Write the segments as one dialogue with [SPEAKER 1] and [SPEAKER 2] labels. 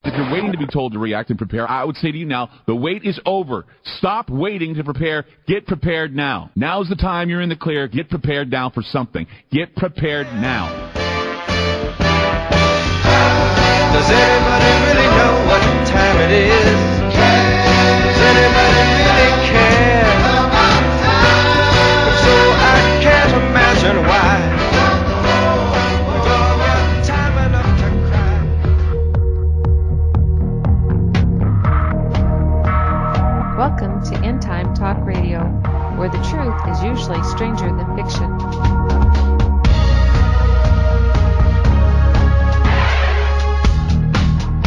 [SPEAKER 1] If you're waiting to be told to react and prepare, I would say to you now, the wait is over. Stop waiting to prepare. Get prepared now. Now's the time you're in the clear. Get prepared now for something. Get prepared now.
[SPEAKER 2] Does anybody really know what time it is? Does anybody really care? If so, I can't imagine why.
[SPEAKER 3] Welcome to End Time Talk Radio, where the truth is usually stranger than fiction.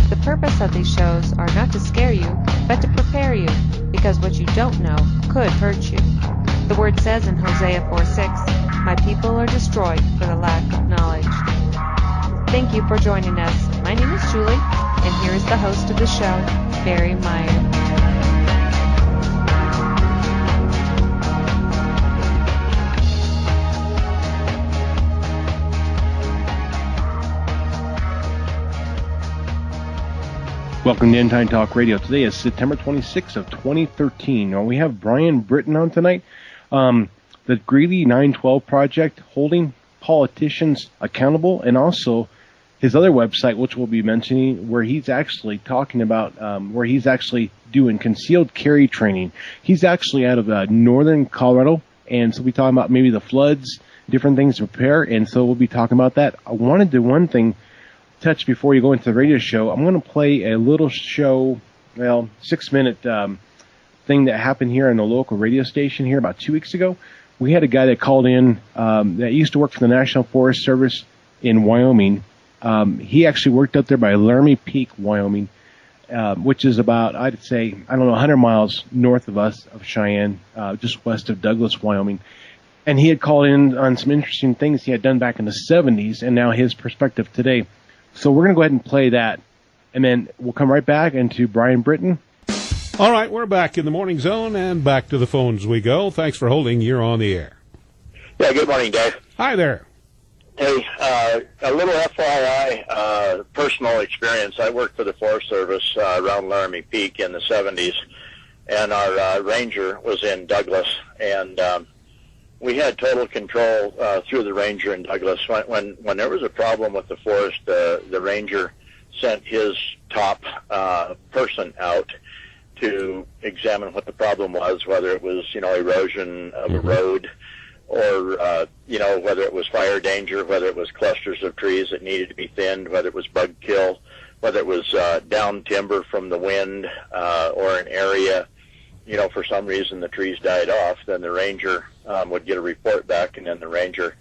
[SPEAKER 3] The purpose of these shows are not to scare you, but to prepare you, because what you don't know could hurt you. The word says in Hosea 4:6, "My people are destroyed for the lack of knowledge." Thank you for joining us. My name is Julie, and here is the host of the show, Barry Meyer.
[SPEAKER 4] Welcome to End Time Talk Radio. Today is September 26th of 2013. Now, we have Brian BRITIAN on tonight. The Greeley 912 Project, holding politicians accountable, and also his other website, which we'll be mentioning, where he's actually talking about where he's actually doing concealed carry training. He's actually out of northern Colorado, and so we'll be talking about maybe the floods, different things to prepare, and so we'll be talking about that. I wanted to one thing touch before you go into the radio show. I'm going to play a little show, 6-minute thing that happened here on the local radio station here about 2 weeks ago. We had a guy that called in that used to work for the National Forest Service in Wyoming. He actually worked up there by Laramie Peak, Wyoming, which is about, I'd say, 100 miles north of us, of Cheyenne, just west of Douglas, Wyoming. And he had called in on some interesting things he had done back in the 70s, and now his perspective today. So we're going to go ahead and play that, and then we'll come right back into Brian BRITIAN.
[SPEAKER 5] All right, we're back in the morning zone, and back to the phones we go. Thanks for holding. You're on the air.
[SPEAKER 6] Yeah, good morning, Dave.
[SPEAKER 5] Hi there.
[SPEAKER 6] Hey, a little FYI, personal experience. I worked for the Forest Service around Laramie Peak in the 70s, and our ranger was in Douglas, and we had total control through the ranger in Douglas. When there was a problem with the forest, the ranger sent his top person out to examine what the problem was, whether it was, erosion of a road, or, whether it was fire danger, whether it was clusters of trees that needed to be thinned, whether it was bug kill, whether it was down timber from the wind, or an area, for some reason the trees died off. Then the ranger would get a report back, and then the ranger,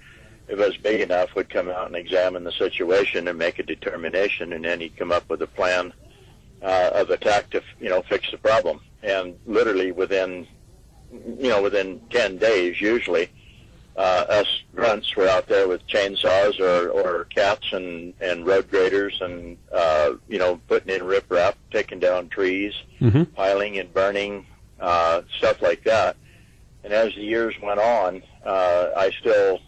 [SPEAKER 6] if it was big enough, would come out and examine the situation and make a determination, and then he'd come up with a plan of attack to, fix the problem. And literally within 10 days, usually, us grunts were out there with chainsaws or cats and road graders and, putting in riprap, taking down trees, piling and burning, stuff like that. And as the years went on, I still,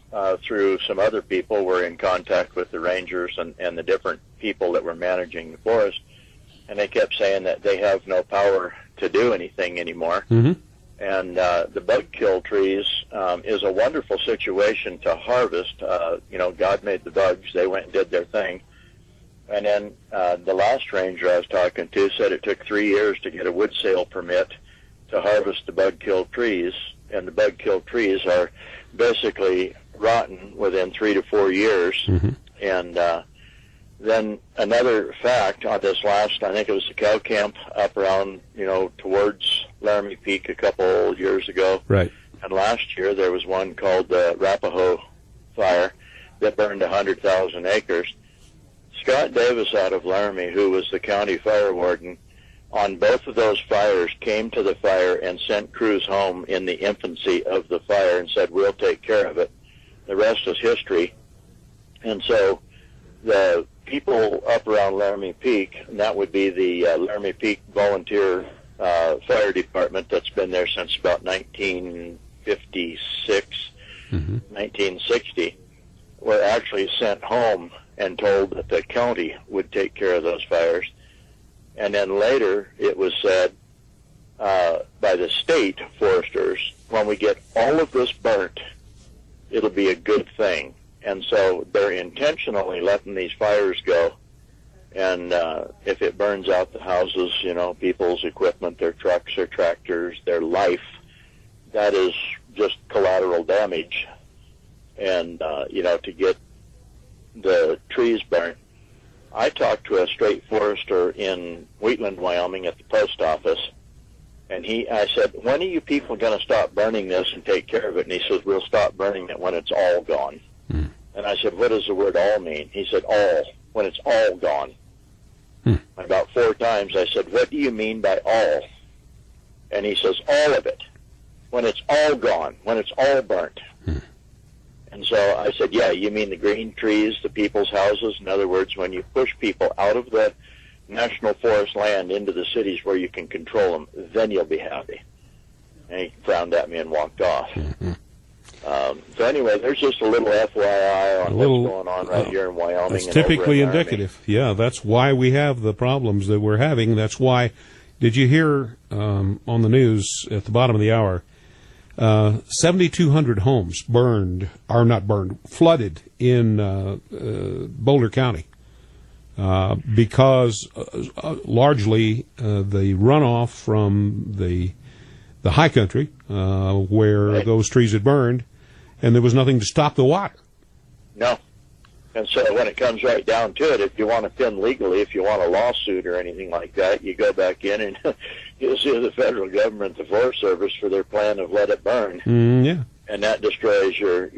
[SPEAKER 6] through some other people, were in contact with the rangers and the different people that were managing the forest, and they kept saying that they have no power to do anything anymore. And the bug kill trees is a wonderful situation to harvest. God made the bugs; they went and did their thing. And then the last ranger I was talking to said it took 3 years to get a wood sale permit to harvest the bug-killed trees, and the bug-killed trees are basically rotten within 3 to 4 years. And then another fact on this last, I think it was the cow camp up around, towards Laramie Peak a couple years ago.
[SPEAKER 5] Right.
[SPEAKER 6] And last year there was one called the Arapahoe fire that burned 100,000 acres. Scott Davis out of Laramie, who was the county fire warden, on both of those fires came to the fire and sent crews home in the infancy of the fire and said, "We'll take care of it." The rest is history. And so the people up around Laramie Peak, and that would be the Laramie Peak Volunteer Fire Department that's been there since about 1956, 1960, were actually sent home and told that the county would take care of those fires. And then later it was said by the state foresters, when we get all of this burnt, it'll be a good thing. And so they're intentionally letting these fires go. And if it burns out the houses, you know, people's equipment, their trucks, their tractors, their life, that is just collateral damage. And, you know, to get the trees burnt. I talked to a straight forester in Wheatland, Wyoming at the post office, and I said, when are you people going to stop burning this and take care of it? And he says, we'll stop burning it when it's all gone. And I said, what does the word all mean? He said, all, when it's all gone. About 4 times I said, what do you mean by all? And he says, all of it, when it's all gone, when it's all burnt. And so I said, yeah, you mean the green trees, the people's houses? In other words, when you push people out of the national forest land into the cities where you can control them, then you'll be happy. And he frowned at me and walked off. So anyway, there's just a little FYI on what's going on right here in Wyoming.
[SPEAKER 5] That's
[SPEAKER 6] and
[SPEAKER 5] typically
[SPEAKER 6] over in
[SPEAKER 5] indicative. Yeah, that's why we have the problems that we're having. That's why, did you hear on the news at the bottom of the hour, 7,200 homes flooded in Boulder County because largely the runoff from the high country where those trees had burned, and there was nothing to stop the water.
[SPEAKER 6] No. And so when it comes right down to it, if you want to pin legally, if you want a lawsuit or anything like that, you go back in and you'll sue the federal government, the Forest Service, for their plan of let it burn.
[SPEAKER 5] Yeah.
[SPEAKER 6] And that destroys your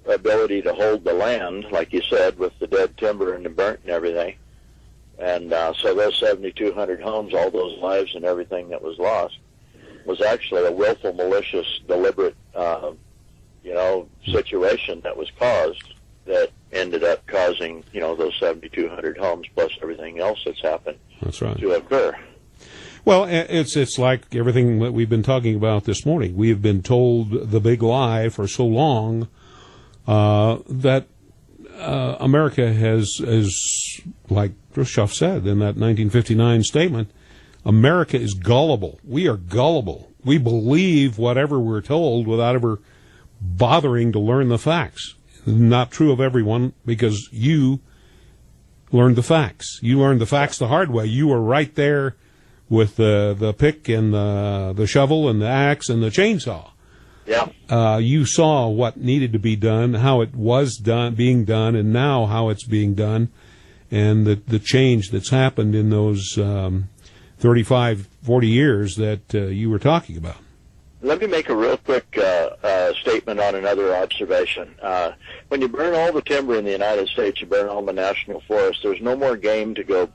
[SPEAKER 6] ability to hold the land, like you said, with the dead timber and the burnt and everything. And so those 7,200 homes, all those lives and everything that was lost, was actually a willful, malicious, deliberate, situation that was caused that ended up causing, those 7,200 homes plus everything else that's happened.
[SPEAKER 5] That's right.
[SPEAKER 6] To occur.
[SPEAKER 5] Well, it's like everything that we've been talking about this morning. We have been told the big lie for so long that America has, like Khrushchev said in that 1959 statement, America is gullible. We are gullible. We believe whatever we're told without ever bothering to learn the facts. Not true of everyone, because you learned the facts. You learned the facts the hard way. You were right there with the pick and the shovel and the axe and the chainsaw.
[SPEAKER 6] Yeah.
[SPEAKER 5] You saw what needed to be done, how it was being done, and now how it's being done, and the change that's happened in those 35, 40 years that you were talking about.
[SPEAKER 6] Let me make a real quick statement on another observation. When you burn all the timber in the United States, you burn all the national forests, there's no more game to go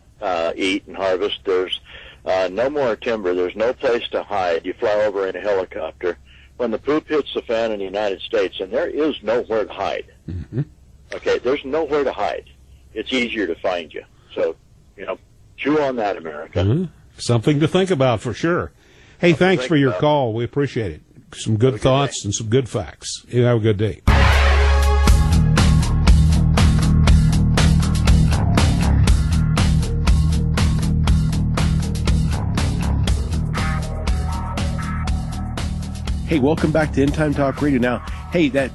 [SPEAKER 6] eat and harvest. There's no more timber. There's no place to hide. You fly over in a helicopter. When the poop hits the fan in the United States, and there is nowhere to hide. Okay, there's nowhere to hide. It's easier to find you. So, chew on that, America.
[SPEAKER 5] Something to think about for sure. Hey, thanks for your call. We appreciate it. Some good thoughts and some good facts. You have a good day.
[SPEAKER 4] Hey, welcome back to End Time Talk Radio. Now, hey, that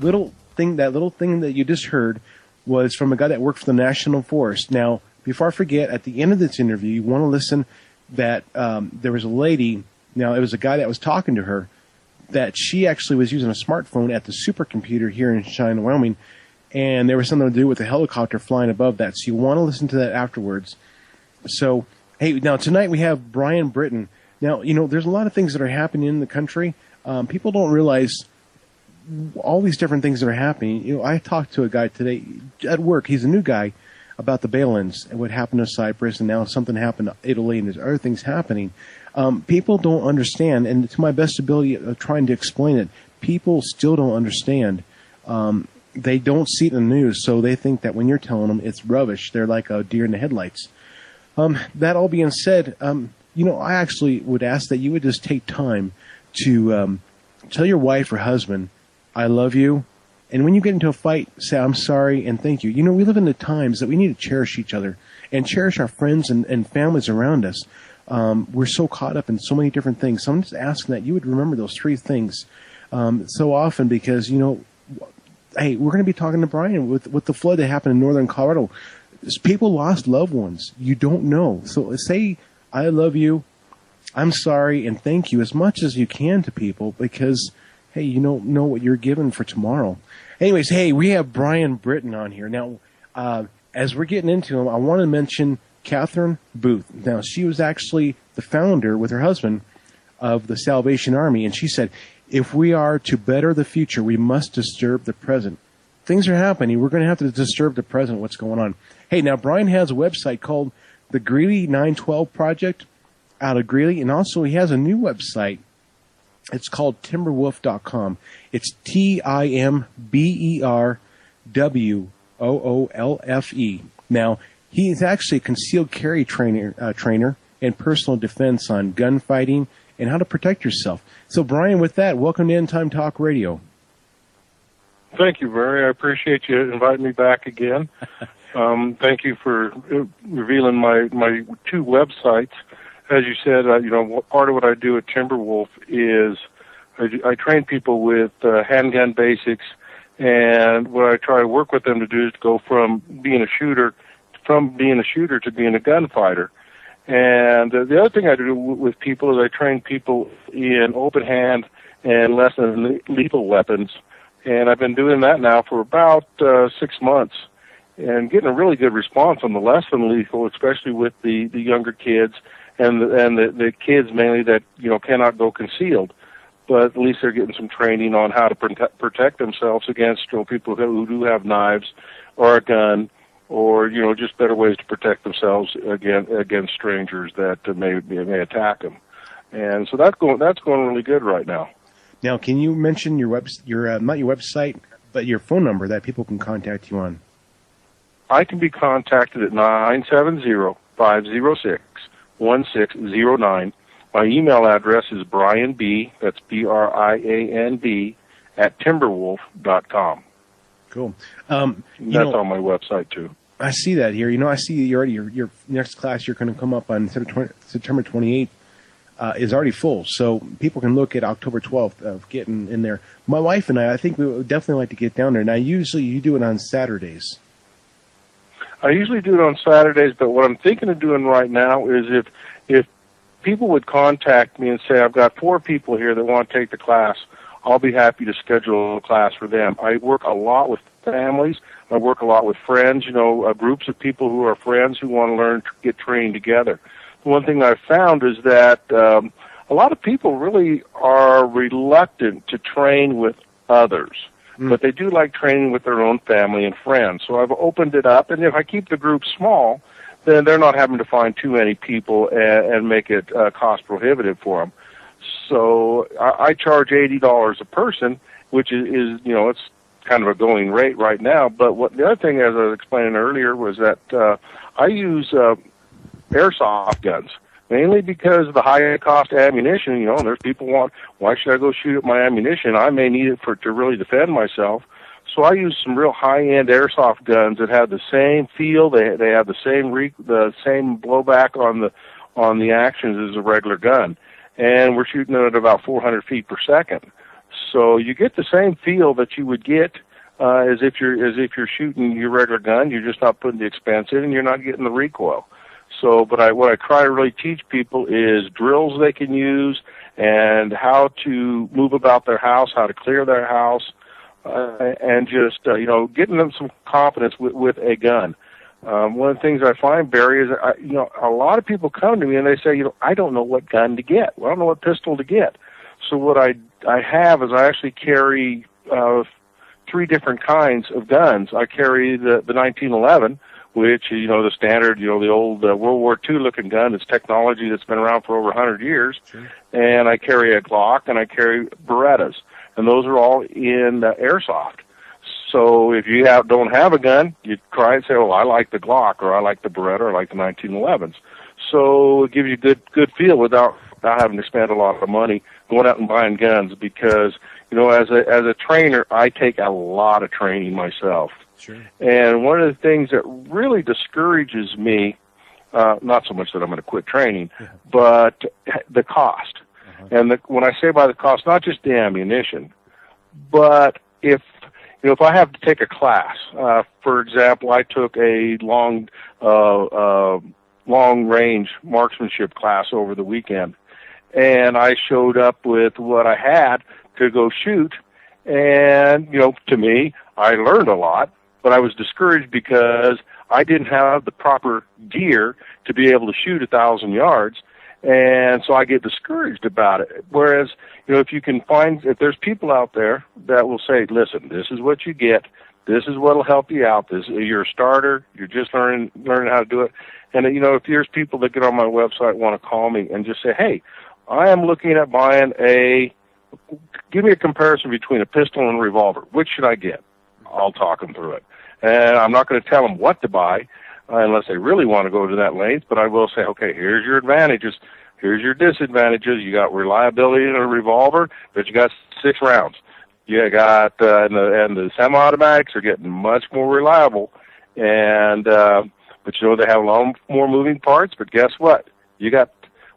[SPEAKER 4] little thing that you just heard was from a guy that worked for the National Forest. Now, before I forget, at the end of this interview, you want to listen that there was a lady. Now, it was a guy that was talking to her that she actually was using a smartphone at the supercomputer here in Cheyenne, Wyoming, and there was something to do with a helicopter flying above that. So you want to listen to that afterwards. So, hey, now tonight we have Brian Britton. Now, there's a lot of things that are happening in the country. People don't realize all these different things that are happening. I talked to a guy today at work. He's a new guy about the bail-ins and what happened to Cyprus, and now something happened to Italy, and there's other things happening. People don't understand, and to my best ability of trying to explain it, people still don't understand. They don't see it in the news, so they think that when you're telling them it's rubbish, they're like a deer in the headlights. That all being said, I actually would ask that you would just take time to tell your wife or husband, I love you, And when you get into a fight, say, I'm sorry and thank you. You know, we live in the times that we need to cherish each other and cherish our friends and families around us. We're so caught up in so many different things. So I'm just asking that you would remember those three things so often, because, you know, hey, we're going to be talking to Brian with the flood that happened in northern Colorado. People lost loved ones. You don't know. So say, I love you, I'm sorry, and thank you as much as you can to people, because, hey, you don't know what you're given for tomorrow. Anyways, hey, we have Brian Britton on here. Now, as we're getting into him, I want to mention Catherine Booth. Now, she was actually the founder with her husband of the Salvation Army, and she said, if we are to better the future, we must disturb the present. Things are happening. We're going to have to disturb the present, what's going on. Hey, now, Brian has a website called the Greeley 912 Project out of Greeley, and also he has a new website. It's called Timberwoolfe.com. It's TIMBERWOOLFE. Now, he is actually a concealed carry trainer and personal defense on gunfighting and how to protect yourself. So, Brian, with that, welcome to End Time Talk Radio.
[SPEAKER 7] Thank you, Barry. I appreciate you inviting me back again. Thank you for revealing my two websites. As you said, part of what I do at Timberwoolfe is I train people with handgun basics, and what I try to work with them to do is to go from being a shooter to being a gunfighter. And the other thing I do with people is I train people in open hand and less than lethal weapons. And I've been doing that now for about 6 months and getting a really good response on the less than lethal, especially with the younger kids and the kids mainly that, cannot go concealed. But at least they're getting some training on how to protect themselves against people who do have knives or a gun, or just better ways to protect themselves against strangers that may attack them. And so that's going really good right now.
[SPEAKER 4] Now, can you mention your not your website, but your phone number that people can contact you on?
[SPEAKER 7] I can be contacted at 970-506-1609. My email address is Brian B. That's BRIANB at Timberwoolfe.com.
[SPEAKER 4] Cool.
[SPEAKER 7] That's on my website too.
[SPEAKER 4] I see that here. I see your next class you're going to come up on September 28th is already full, so people can look at October 12th of getting in there. My wife and I think we would definitely like to get down there. Now, usually you do it on Saturdays.
[SPEAKER 7] I usually do it on Saturdays, but what I'm thinking of doing right now is if people would contact me and say, I've got 4 people here that want to take the class, I'll be happy to schedule a class for them. I work a lot with families. I work a lot with friends, groups of people who are friends who want to learn to get trained together. One thing I've found is that a lot of people really are reluctant to train with others, but they do like training with their own family and friends. So I've opened it up, and if I keep the group small, then they're not having to find too many people and make it cost prohibitive for them. So I charge $80 a person, which is it's kind of a going rate right now. But the other thing, as I was explaining earlier, was that I use airsoft guns, mainly because of the high cost ammunition. There's people why should I go shoot at my ammunition? I may need it to really defend myself. So I use some real high-end airsoft guns that have the same feel. They have the same blowback on the actions as a regular gun, and we're shooting it at about 400 feet per second. So you get the same feel that you would get as if you're shooting your regular gun. You're just not putting the expense in, and you're not getting the recoil. So, what I try to really teach people is drills they can use and how to move about their house, how to clear their house, and just getting them some confidence with a gun. One of the things I find, Barry, is a lot of people come to me and they say, I don't know what gun to get. Well, I don't know what pistol to get. So what I have is I actually carry 3 different kinds of guns. I carry the 1911, which is, the standard, the old World War II looking gun. It's technology that's been around for over 100 years. Sure. And I carry a Glock and I carry Berettas. And those are all in airsoft. So if you don't have a gun, you try and say, I like the Glock, or I like the Beretta, or I like the 1911s. So it gives you good feel without without having to spend a lot of money going out and buying guns, because, you know, as a trainer, I take a lot of training myself.
[SPEAKER 4] Sure.
[SPEAKER 7] And one of the things that really discourages me, not so much that I'm going to quit training, but the cost. And when I say by the cost, not just the ammunition, but if I have to take a class, for example, I took a long range marksmanship class over the weekend, and I showed up with what I had to go shoot, and, you know, to me, I learned a lot, but I was discouraged because I didn't have the proper gear to be able to shoot 1,000 yards, and so I get discouraged about it. Whereas, you know, if there's people out there that will say, listen, this is what you get, this is what will help you out, you're a starter, you're just learning how to do it. And, you know, if there's people that get on my website want to call me and just say, hey, I am looking at buying give me a comparison between a pistol and a revolver. Which should I get? I'll talk them through it. And I'm not going to tell them what to buy unless they really want to go to that length, but I will say, okay, here's your advantages, here's your disadvantages. You got reliability in a revolver, but you got 6 rounds. You got, and the semi-automatics are getting much more reliable, and, but you know, they have a lot more moving parts, but guess what? You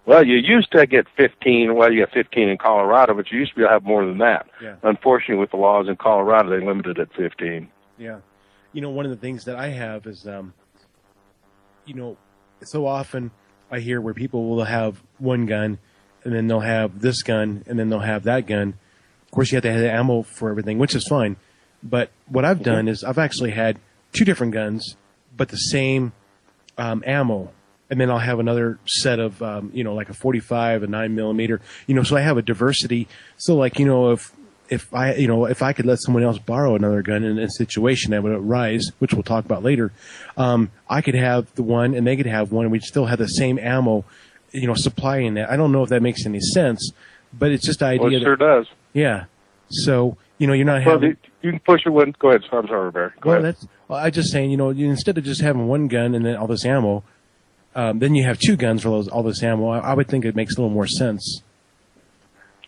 [SPEAKER 7] used to get 15, you got 15 in Colorado, but you used to be able to have more than that. Yeah. Unfortunately, with the laws in Colorado, they limited it at 15.
[SPEAKER 4] Yeah. You know, one of the things that I have is, you know, so often I hear where people will have one gun, and then they'll have this gun, and then they'll have that gun. Of course, you have to have the ammo for everything, which is fine. But what I've done is I've actually had 2 different guns, but the same ammo. And then I'll have another set of, you know, like a 45, a 9mm, you know, so I have a diversity. So, like, you know, if I could let someone else borrow another gun in a situation that would arise, which we'll talk about later, I could have the one and they could have one, and we'd still have the same ammo, you know, supplying that. I don't know if that makes any sense, but it's just the idea.
[SPEAKER 7] Well, it sure does.
[SPEAKER 4] Yeah. So, you know, you're not having.
[SPEAKER 7] You can push it one. Go ahead. I'm sorry, Barry. Go ahead.
[SPEAKER 4] I'm just saying, you know, instead of just having one gun and then all this ammo, then you have 2 guns for all this ammo. I would think it makes a little more sense.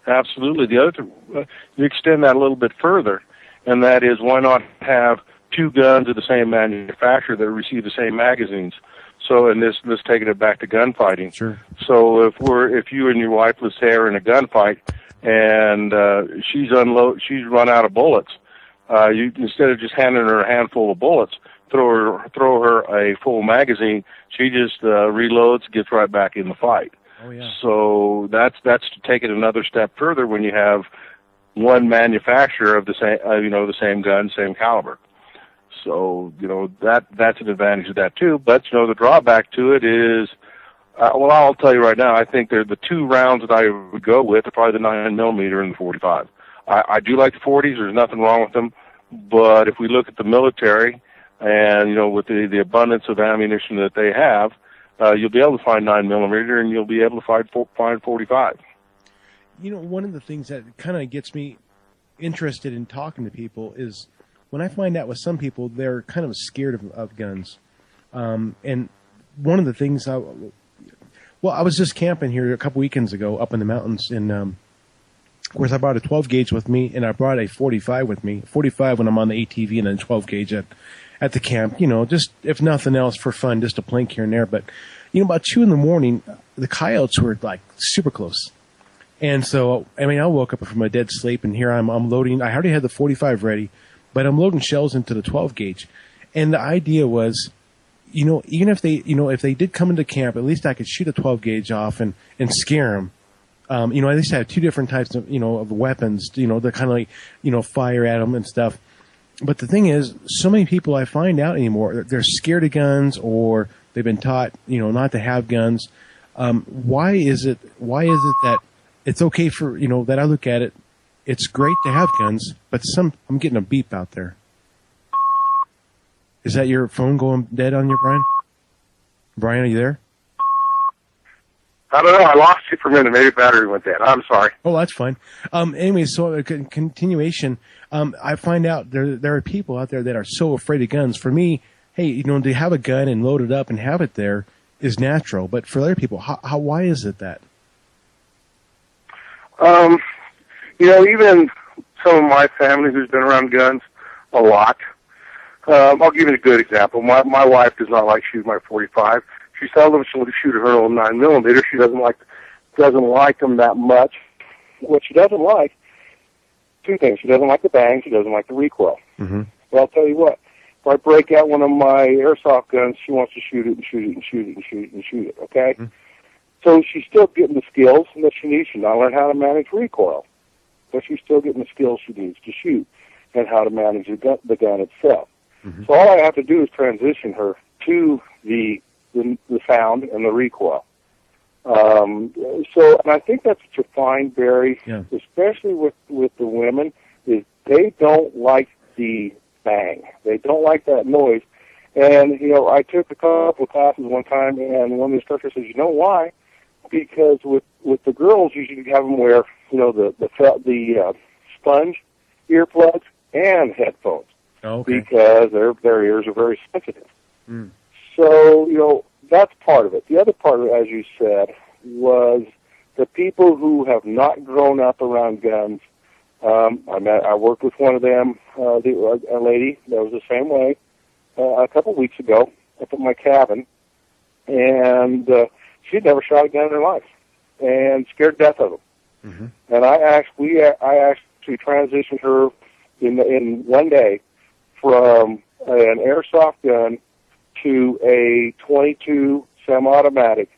[SPEAKER 7] Absolutely. The other, you extend that a little bit further, and that is, why not have 2 guns of the same manufacturer that receive the same magazines? So, and this taking it back to gunfighting.
[SPEAKER 4] Sure.
[SPEAKER 7] So if you and your wife, let's say, are in a gunfight, and she's run out of bullets, you, instead of just handing her a handful of bullets, throw her a full magazine. She just reloads, gets right back in the fight.
[SPEAKER 4] Oh, yeah.
[SPEAKER 7] So that's to take it another step further when you have one manufacturer of the same, the same gun, same caliber. So, you know, that's an advantage of that too. But, you know, the drawback to it is, well, I'll tell you right now, I think they're the 2 rounds that I would go with are probably the 9mm and the 45. I do like the 40s. There's nothing wrong with them. But if we look at the military, and, you know, with the abundance of ammunition that they have, you'll be able to find 9mm, and you'll be able to find 45.
[SPEAKER 4] You know, one of the things that kind of gets me interested in talking to people is when I find out with some people, they're kind of scared of guns. And one of the things I was just camping here a couple weekends ago up in the mountains, and of course I brought a 12 gauge with me, and I brought a 45 with me. 45 when I'm on the ATV, and then 12 gauge at the camp, you know, just if nothing else for fun, just a plink here and there. But, you know, about 2 a.m, the coyotes were like super close. And so, I mean, I woke up from a dead sleep, and here I'm loading. I already had the 45 ready, but I'm loading shells into the 12 gauge. And the idea was, you know, even if they did come into camp, at least I could shoot a 12 gauge off and scare them. You know, at least I have 2 different types of, you know, of weapons, you know, they're kind of like, you know, fire at them and stuff. But the thing is, so many people I find out anymore, they're scared of guns, or they've been taught, you know, not to have guns. Why is it that it's okay for, you know, that I look at it, it's great to have guns, but I'm getting a beep out there. Is that your phone going dead on you, Brian? Brian, are you there?
[SPEAKER 7] I don't know. I lost you for a minute. Maybe battery went dead. I'm sorry.
[SPEAKER 4] Oh, that's fine. Anyway, so continuation, I find out there are people out there that are so afraid of guns. For me, hey, you know, to have a gun and load it up and have it there is natural. But for other people, why is it that?
[SPEAKER 7] Even some of my family who's been around guns a lot. I'll give you a good example. My wife does not like shooting my .45. She seldom she'll shoot her own 9mm. She doesn't like them that much. What she doesn't like, two things. She doesn't like the bang. She doesn't like the recoil.
[SPEAKER 4] Mm-hmm.
[SPEAKER 7] Well, I'll tell you what. If I break out one of my airsoft guns, she wants to shoot it and shoot it and shoot it and shoot it and shoot it. Okay.
[SPEAKER 4] Mm-hmm.
[SPEAKER 7] So she's still getting the skills that she needs. She's not learned how to manage recoil, but she's still getting the skills she needs to shoot and how to manage the gun itself.
[SPEAKER 4] Mm-hmm.
[SPEAKER 7] So all I have to do is transition her to the sound and the recoil. And I think that's what you find, Barry, especially with the women, is they don't like the bang. They don't like that noise. And, I took a couple of classes one time, and one of the instructors says, you know why? Because with the girls, you should have them wear, the sponge earplugs and headphones.
[SPEAKER 4] Oh, okay.
[SPEAKER 7] Because their ears are very sensitive.
[SPEAKER 4] Mm.
[SPEAKER 7] So, that's part of it. The other part of it, as you said, was the people who have not grown up around guns. I worked with one of them, a lady that was the same way, a couple of weeks ago up at my cabin, and she'd never shot a gun in her life, and scared death of them.
[SPEAKER 4] Mm-hmm.
[SPEAKER 7] And I actually transitioned her in one day from an airsoft gun to a .22 semi-automatic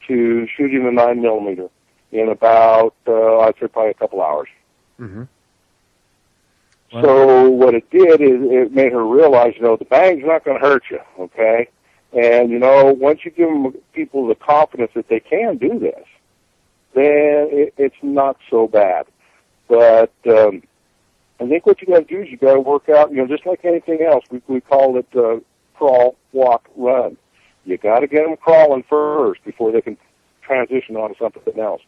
[SPEAKER 7] to shooting the 9mm in about, I'd say probably a couple hours.
[SPEAKER 4] Mm-hmm. Wow.
[SPEAKER 7] So what it did is it made her realize, the bang's not going to hurt you, okay? And, once you give people the confidence that they can do this, then it's not so bad. But I think what you got to do is you got to work out, just like anything else. We call it crawl, walk, run. You got to get them crawling first before they can transition onto something else.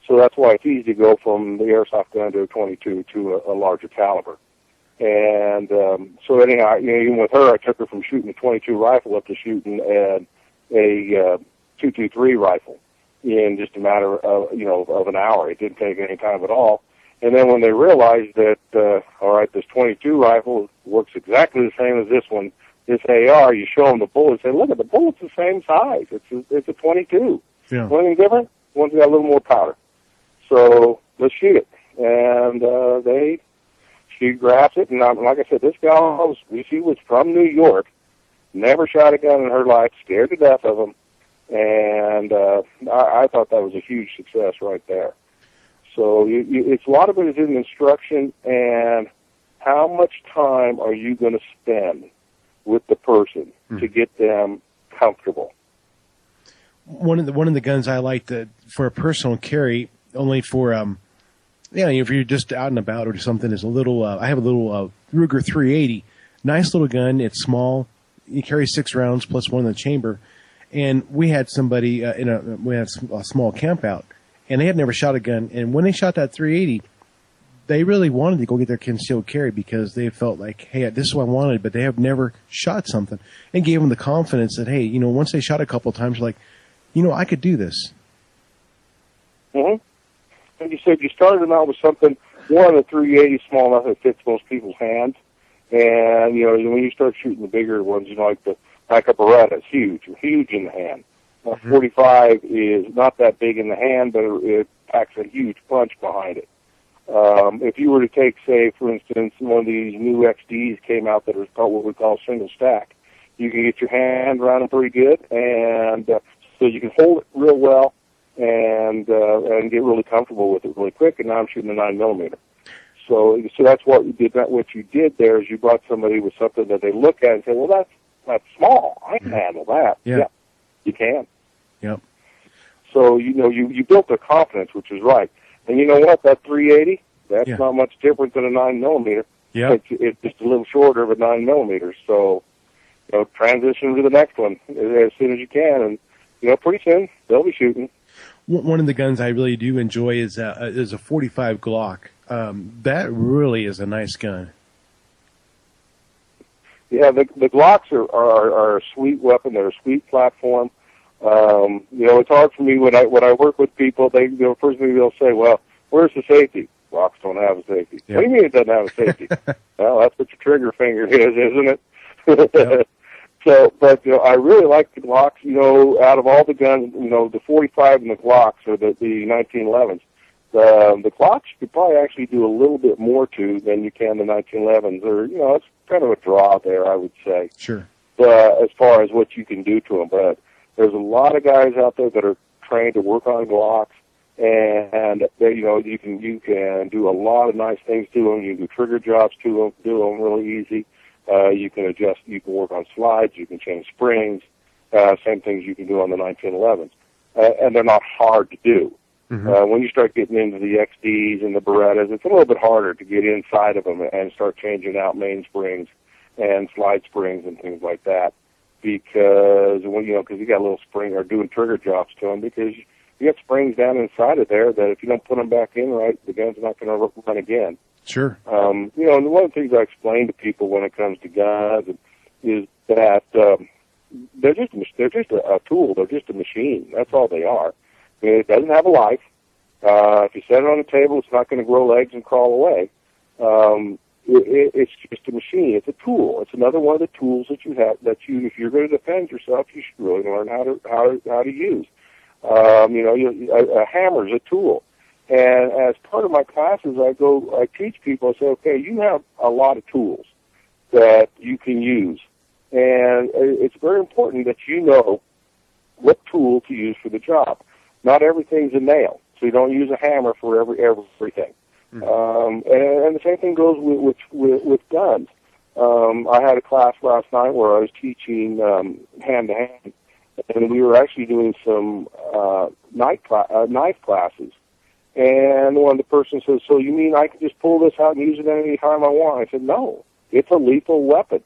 [SPEAKER 7] So that's why it's easy to go from the airsoft gun to a .22 to a larger caliber. And so anyhow, even with her, I took her from shooting a .22 rifle up to shooting a .223 rifle in just a matter of an hour. It didn't take any time at all. And then when they realized that, this .22 rifle works exactly the same as this one, this AR, you show them the bullets. Say, look at the bullet's the same size. It's a .22.
[SPEAKER 4] Yeah.
[SPEAKER 7] Anything different? One's got a little more powder. So let's shoot it. And she grabs it, and like I said, this gal, she was from New York, never shot a gun in her life, scared to death of them, and I thought that was a huge success right there. So it's a lot of it is in instruction and how much time are you going to spend with the person to get them comfortable.
[SPEAKER 4] One of the guns I like for a personal carry, only for if you're just out and about or something, is a little. I have a little Ruger 380, nice little gun. It's small. You carry 6 rounds plus one in the chamber, and we had somebody we had a small camp out, and they had never shot a gun. And when they shot that 380, they really wanted to go get their concealed carry because they felt like, hey, this is what I wanted, but they have never shot something, and gave them the confidence that, hey, once they shot a couple of times, like, I could do this.
[SPEAKER 7] Mm-hmm. And you said you started them out with something, the 380 small enough that fits most people's hands. And, when you start shooting the bigger ones, like a Beretta, it's huge in the hand. A 45 is not that big in the hand, but it packs a huge punch behind it. If you were to take, say, for instance, one of these new XDs came out that are called what we call single stack, you can get your hand around them pretty good, and so you can hold it real well and get really comfortable with it really quick. And now I'm shooting a 9mm. So that's what you did. What you did there is you brought somebody with something that they look at and say, well, that's small. I can handle that.
[SPEAKER 4] Yeah,
[SPEAKER 7] you can.
[SPEAKER 4] Yep.
[SPEAKER 7] So you built their confidence, which is right. And you know what? That 380, that's not much different than a 9mm.
[SPEAKER 4] Yeah.
[SPEAKER 7] It's just a little shorter of a 9mm. So transition to the next one as soon as you can, and pretty soon they'll be shooting.
[SPEAKER 4] One of the guns I really do enjoy is a 45 Glock. That really is a nice gun.
[SPEAKER 7] Yeah, the Glocks are a sweet weapon. They're a sweet platform. It's hard for me when I work with people. They first thing they'll say, well, Where's the safety? Glocks don't have a safety.
[SPEAKER 4] Yep.
[SPEAKER 7] What do you mean it doesn't have a safety? Well, that's what your trigger finger is, isn't it?
[SPEAKER 4] Yep.
[SPEAKER 7] So, but I really like the Glocks. Out of all the guns, the 45 and the Glocks, or the 1911s, the Glocks you could probably actually do a little bit more to than you can the 1911s. Or it's kind of a draw there, I would say.
[SPEAKER 4] Sure.
[SPEAKER 7] As far as what you can do to them, but there's a lot of guys out there that are trained to work on Glocks, and they, you can do a lot of nice things to them. You can do trigger jobs to them, do them really easy. You can adjust. You can work on slides. You can change springs. Same things you can do on the 1911s, and they're not hard to do.
[SPEAKER 4] Mm-hmm.
[SPEAKER 7] When you start getting into the XDs and the Berettas, it's a little bit harder to get inside of them and start changing out mainsprings and slide springs and things like that, because because you got a little spring, or doing trigger jobs to them, because you got springs down inside of there that if you don't put them back in right, the gun's not going to run again.
[SPEAKER 4] Sure.
[SPEAKER 7] And one of the things I explain to people when it comes to guns is that they're just a tool. They're just a machine. That's all they are. I mean, it doesn't have a life. If you set it on the table, it's not going to grow legs and crawl away. It's just a machine. It's a tool. It's another one of the tools that you have if you're going to defend yourself, you should really learn how to use. A hammer is a tool. And as part of my classes, I teach people, I say, okay, you have a lot of tools that you can use. And it's very important that you know what tool to use for the job. Not everything's a nail, so you don't use a hammer for everything. And the same thing goes with guns. I had a class last night where I was teaching hand-to-hand, and we were actually doing some knife classes. And one of the person says, so you mean I can just pull this out and use it any time I want? I said, no, it's a lethal weapon.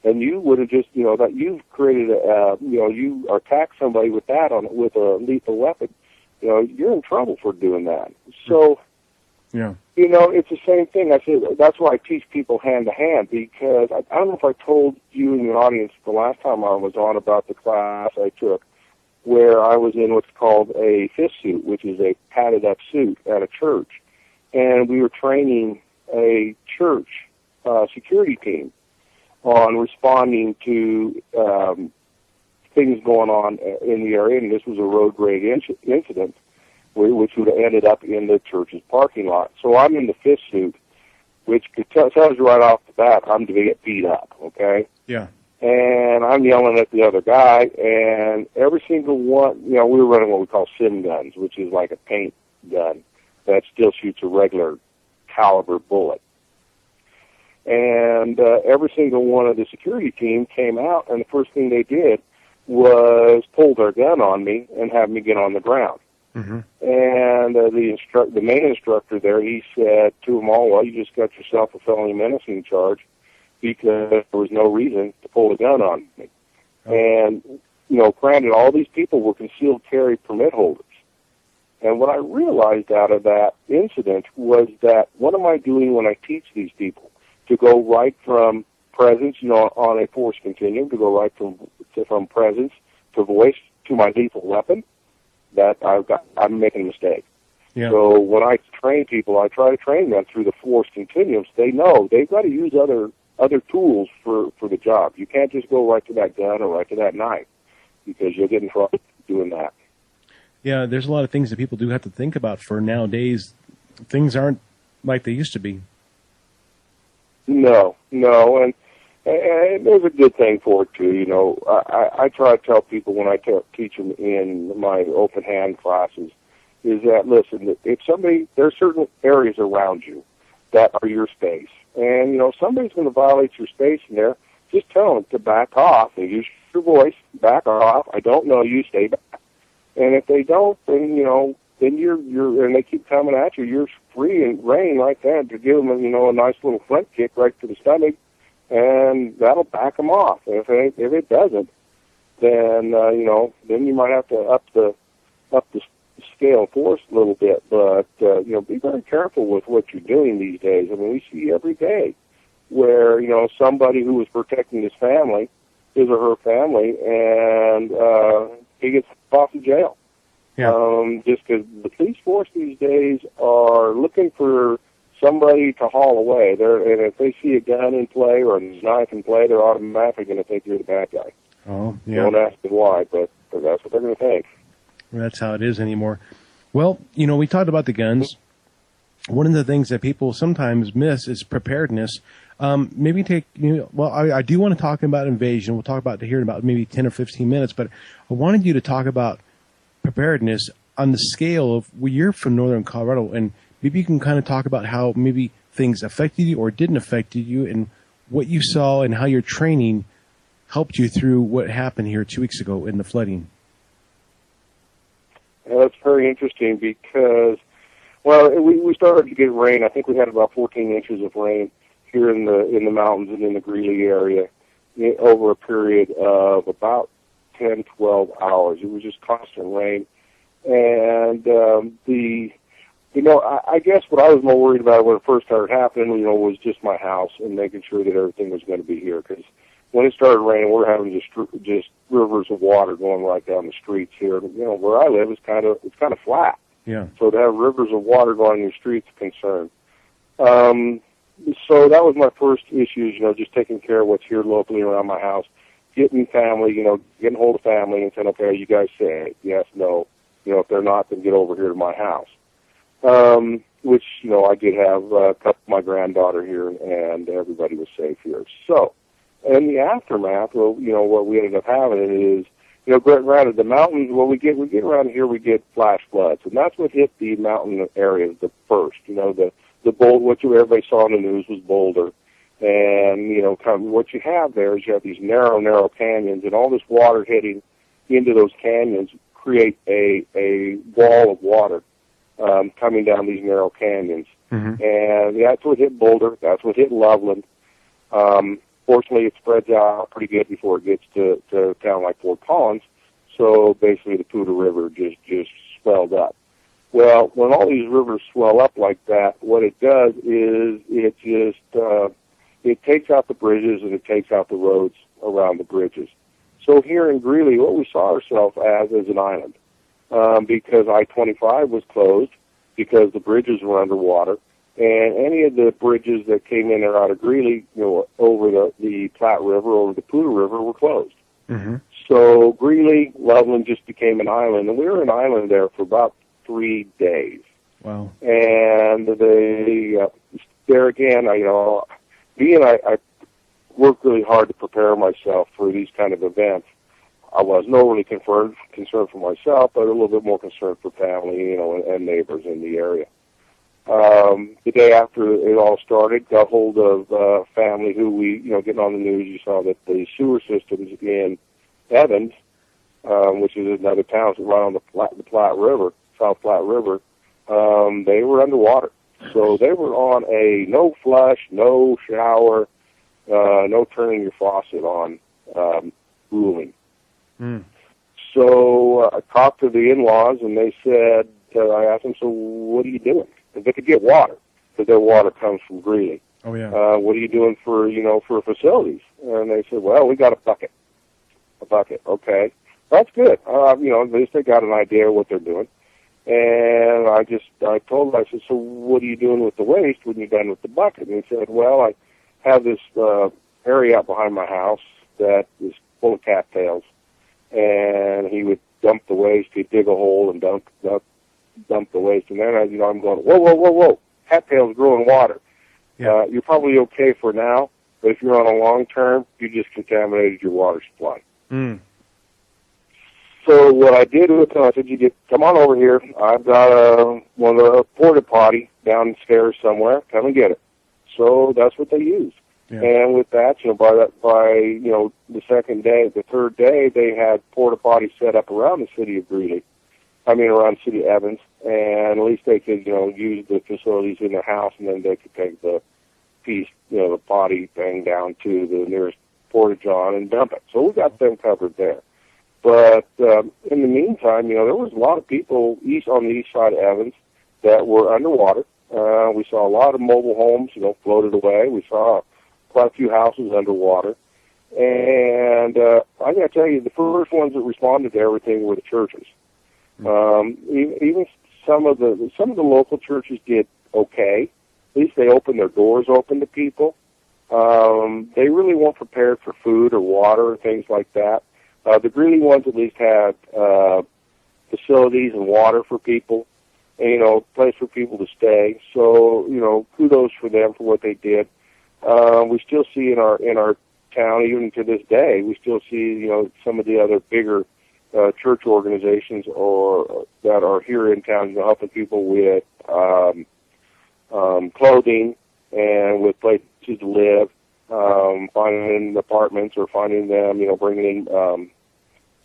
[SPEAKER 7] And you would have just, that you've created you attack somebody with with a lethal weapon, you're in trouble for doing that. So,
[SPEAKER 4] yeah.
[SPEAKER 7] It's the same thing. I say that's why I teach people hand-to-hand, because I don't know if I told you in the audience the last time I was on about the class I took, where I was in what's called a fifth suit, which is a padded-up suit at a church. And we were training a church security team on responding to things going on in the area. And this was a road rage incident, which would have ended up in the church's parking lot. So I'm in the fifth suit, which tells you right off the bat I'm to get beat up, okay?
[SPEAKER 4] Yeah.
[SPEAKER 7] And I'm yelling at the other guy, and every single one, we were running what we call sim guns, which is like a paint gun that still shoots a regular caliber bullet. And every single one of the security team came out, and the first thing they did was pull their gun on me and have me get on the ground.
[SPEAKER 4] Mm-hmm.
[SPEAKER 7] And the main instructor there, he said to them all, well, you just got yourself a felony menacing charge, because there was no reason to pull a gun on me. Oh. And, granted, all these people were concealed carry permit holders. And what I realized out of that incident was that what am I doing when I teach these people? To go right from presence, on a force continuum, to go right from presence to voice to my lethal weapon, I'm making a mistake. Yeah. So when I train people, I try to train them through the force continuum, so they know they've got to use other tools for the job. You can't just go right to that gun or right to that knife, because you'll get in trouble doing that.
[SPEAKER 4] Yeah, there's a lot of things that people do have to think about for nowadays. Things aren't like they used to be.
[SPEAKER 7] No, and there's a good thing for it, too. I try to tell people when I teach them in my open hand classes is that, listen, if there's certain areas around you that are your space. And, if somebody's going to violate your space in there, just tell them to back off and use your voice, back off. I don't know you, stay back. And if they don't, then, then you're and they keep coming at you, you're free and rein like that to give them, a nice little front kick right to the stomach, and that'll back them off. And if it doesn't, then, then you might have to up the scale of force a little bit, but, be very careful with what you're doing these days. I mean, we see every day where, somebody who was protecting his family, his or her family, and he gets off to jail.
[SPEAKER 4] Yeah.
[SPEAKER 7] Just because the police force these days are looking for somebody to haul away. And if they see a gun in play or a knife in play, they're automatically going to think you're the bad guy.
[SPEAKER 4] Oh, yeah.
[SPEAKER 7] Don't ask me why, but that's what they're going to think.
[SPEAKER 4] That's how it is anymore. Well, we talked about the guns. One of the things that people sometimes miss is preparedness. Maybe I do want to talk about invasion. We'll talk about here in about maybe 10 or 15 minutes, but I wanted you to talk about preparedness on the scale of, well, you're from northern Colorado, and maybe you can kind of talk about how maybe things affected you or didn't affect you and what you saw and how your training helped you through what happened here 2 weeks ago in the flooding.
[SPEAKER 7] That's very interesting because, we started to get rain. I think we had about 14 inches of rain here in the mountains and in the Greeley area over a period of about 10, 12 hours. It was just constant rain. And I guess what I was more worried about when it first started happening, was just my house and making sure that everything was going to be here. Because when it started raining, we're having just rivers of water going right down the streets here. Where I live is kind of flat.
[SPEAKER 4] Yeah.
[SPEAKER 7] So to have rivers of water going in your streets is a concern. So that was my first issue, just taking care of what's here locally around my house, getting family, getting hold of family and saying, okay, you guys say yes, no. If they're not, then get over here to my house. Which, I did have a couple of my granddaughter here, and everybody was safe here. So, in the aftermath, what we ended up having is, granted, the mountains, we get around here, we get flash floods, and that's what hit the mountain areas the first. The Boulder, what everybody saw in the news was Boulder. And, what you have there is you have these narrow canyons, and all this water hitting into those canyons create a wall of water coming down these narrow canyons.
[SPEAKER 4] Mm-hmm.
[SPEAKER 7] And that's what hit Boulder. That's what hit Loveland. Fortunately, it spreads out pretty good before it gets to a town like Fort Collins. So basically, the Poudre River just swelled up. Well, when all these rivers swell up like that, what it does is it takes out the bridges and it takes out the roads around the bridges. So here in Greeley, what we saw ourselves as is an island, because I-25 was closed because the bridges were underwater, and any of the bridges that came in or out of Greeley, over the Platte River, over the Poudre River, were closed.
[SPEAKER 4] Mm-hmm. So
[SPEAKER 7] Greeley, Loveland just became an island, and we were an island there for about 3 days.
[SPEAKER 4] Wow.
[SPEAKER 7] And there again, I worked really hard to prepare myself for these kind of events. I wasn't overly concerned for myself, but a little bit more concerned for family, and neighbors in the area. The day after it all started, got hold of family who we, getting on the news, you saw that the sewer systems in Evans, which is another town right on the Platte River, South Platte River, they were underwater. So they were on a no flush, no shower, no turning your faucet on ruling.
[SPEAKER 4] Mm.
[SPEAKER 7] So I talked to the in-laws, and they said, I asked them, so what are you doing? Because they could get water, because their water comes from Greeley.
[SPEAKER 4] Oh, yeah.
[SPEAKER 7] What are you doing for facilities? And they said, well, we got a bucket. A bucket, okay. That's good. At least they got an idea of what they're doing. And I told them, I said, so what are you doing with the waste when you're done with the bucket? And he said, well, I have this area out behind my house that is full of cattails. And he would dump the waste. He'd dig a hole and dump the waste. And then, I'm going, whoa. Cattails grow in water.
[SPEAKER 4] Yeah.
[SPEAKER 7] You're probably okay for now, but if you're on a long term, you just contaminated your water supply.
[SPEAKER 4] Mm.
[SPEAKER 7] So what I did with them, I said, come on over here. I've got a porta potty downstairs somewhere. Come and get it. So that's what they used.
[SPEAKER 4] Yeah.
[SPEAKER 7] And with that, by the second day, the third day, they had porta potties set up around the city of Greeley. Around the city of Evans, and at least they could, use the facilities in their house, and then they could take the piece, the potty thing down to the nearest porta-john and dump it. So we got them covered there. But in the meantime, there was a lot of people on the east side of Evans that were underwater. We saw a lot of mobile homes, floated away. We saw quite a few houses underwater. And I got to tell you, the first ones that responded to everything were the churches. Even some of the local churches did okay. At least they opened their doors open to people. They really weren't prepared for food or water or things like that. The Greeley ones at least had facilities and water for people, and, place for people to stay. So, kudos for them for what they did. We still see in our town, even to this day, we still see, some of the other bigger church organizations or that are here in town, helping people with clothing and with places to live, finding apartments or finding them, bringing in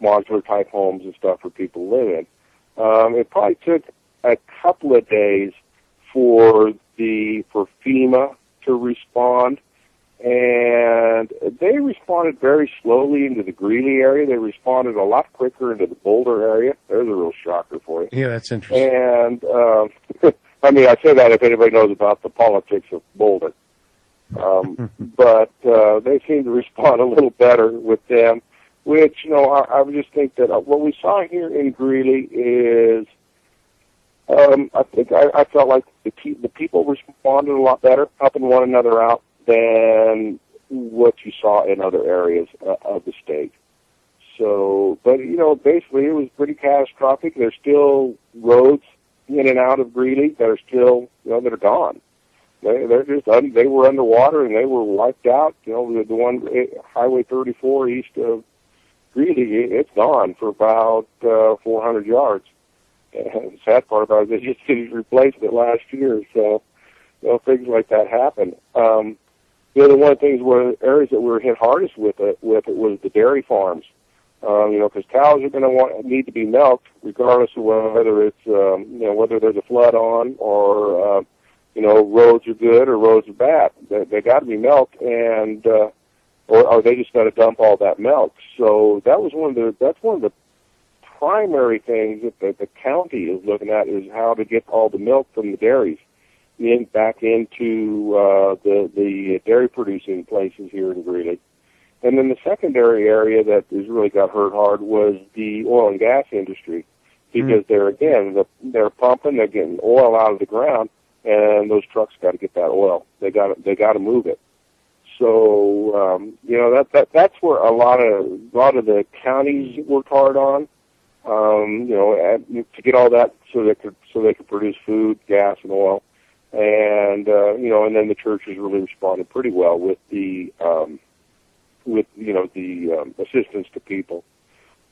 [SPEAKER 7] modular type homes and stuff for people to live in. It probably took a couple of days for FEMA to respond, and they responded very slowly into the Greeley area. They responded a lot quicker into the Boulder area. There's a real shocker for you.
[SPEAKER 4] Yeah, that's interesting.
[SPEAKER 7] And I say that if anybody knows about the politics of Boulder. But they seem to respond a little better with them, which, I would just think that what we saw here in Greeley is, I felt like the people responded a lot better, helping one another out than what you saw in other areas of the state. So, but, basically it was pretty catastrophic. There's still roads in and out of Greeley that are still, that are gone. They're just, they were underwater and they were wiped out. The one, Highway 34 east of Greeley, it's gone for about 400 yards. And the sad part about it is they just replaced it last year. So, things like that happen. The other one of the things were areas that were hit hardest with it was the dairy farms. Because cows are going to need to be milked regardless of whether it's, whether there's a flood on or, roads are good or roads are bad. They got to be milked, and or they just got to dump all that milk. So that's one of the primary things that the county is looking at is how to get all the milk from the dairies back into the dairy producing places here in Greeley. And then the secondary area that has really got hurt hard was the oil and gas industry, because they're pumping, they're getting oil out of the ground, and those trucks got to get that oil. They got to move it. So that's where a lot of the counties worked hard on, to get all that so they could produce food, gas, and oil, and and then the churches really responded pretty well with the assistance to people.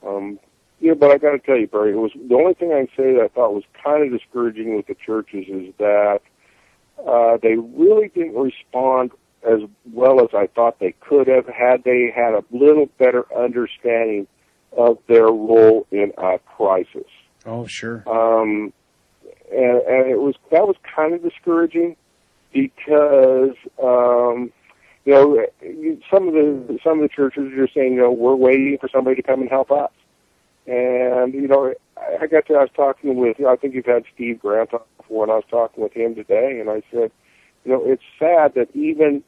[SPEAKER 7] But I got to tell you, Barry, it was the only thing I can say that I thought was kind of discouraging with the churches is that they really didn't respond as well as I thought they could have had they had a little better understanding of their role in a crisis.
[SPEAKER 4] Oh, sure.
[SPEAKER 7] And that was kind of discouraging because some of the churches are saying, we're waiting for somebody to come and help us. And, I was talking with, I think you've had Steve Grant on before, and I was talking with him today, and I said, it's sad that even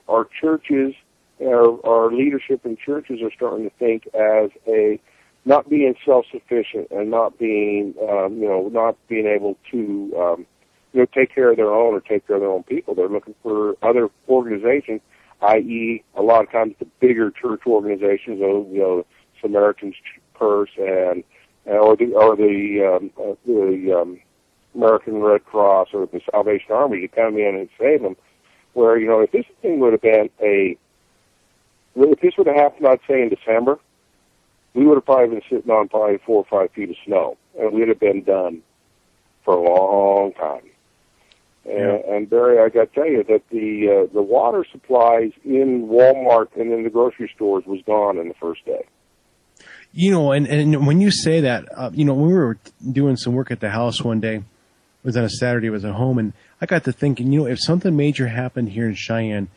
[SPEAKER 7] our churches, our leadership in churches are starting to think as not being self-sufficient and not being, not being able to, take care of their own or take care of their own people. They're looking for other organizations, i.e., a lot of times the bigger church organizations, Samaritan's Purse and or the American Red Cross or the Salvation Army to come in and save them. Where if this thing would have been if this would have happened, I'd say in December, we would have probably been sitting on probably 4 or 5 feet of snow, and we'd have been done for a long time. And Barry, I got to tell you that the water supplies in Walmart and in the grocery stores was gone in the first day.
[SPEAKER 4] And when you say that, when we were doing some work at the house one day, it was on a Saturday, I was at home, and I got to thinking, if something major happened here in Cheyenne,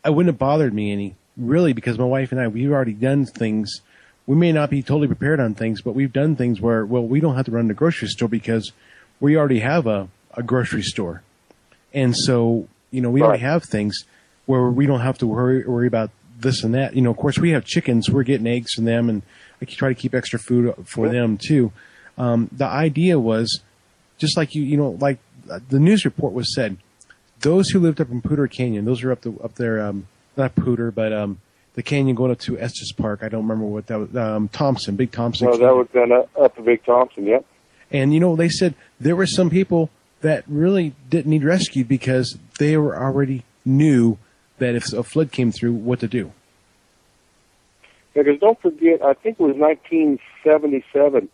[SPEAKER 4] it wouldn't have bothered me any, really, because my wife and I, we've already done things. We may not be totally prepared on things, but we've done things where, we don't have to run to the grocery store because we already have a grocery store. And so, we already have things where we don't have to worry about this and that. Of course, we have chickens. We're getting eggs from them, and I try to keep extra food for them, too. the idea was just like like the news report was said, those who lived up in Poudre Canyon, those are up there, not Poudre, but the canyon going up to Estes Park. I don't remember what that was. Thompson, Big Thompson.
[SPEAKER 7] No,
[SPEAKER 4] Canyon.
[SPEAKER 7] that was then up to Big Thompson, yep.
[SPEAKER 4] And, they said there were some people that really didn't need rescued because they were already knew that if a flood came through, what to do.
[SPEAKER 7] Yeah, because don't forget, I think it was 1977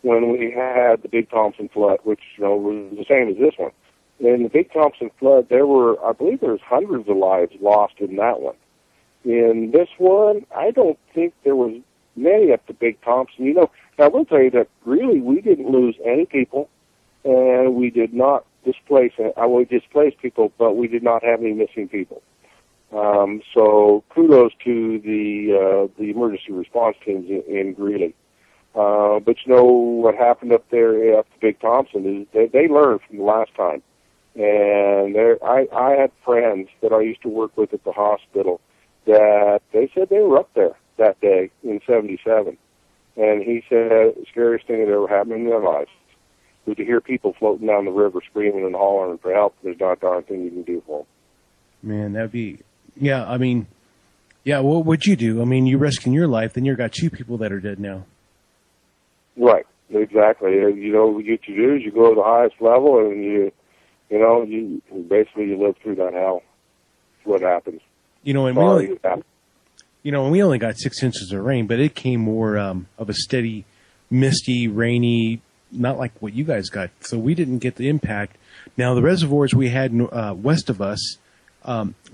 [SPEAKER 7] when we had the Big Thompson flood, which, was the same as this one. In the Big Thompson flood, I believe there was hundreds of lives lost in that one. In this one, I don't think there was many up to Big Thompson. I will tell you that really we didn't lose any people, and we did not displace. We displaced people, but we did not have any missing people. So kudos to the emergency response teams in Greeley. But what happened up there up to Big Thompson is they learned from the last time. And I had friends that I used to work with at the hospital that they said they were up there that day in 77. And he said the scariest thing that ever happened in their lives was to hear people floating down the river screaming and hollering for help. There's not a darn thing you can do for them.
[SPEAKER 4] Man, that'd be, what would you do? You risking your life, then you've got two people that are dead now.
[SPEAKER 7] Right, exactly. What you do is you go to the highest level and you live through that hell. That's what happens.
[SPEAKER 4] And we only got 6 inches of rain, but it came more of a steady, misty, rainy, not like what you guys got. So we didn't get the impact. Now, the reservoirs we had west of us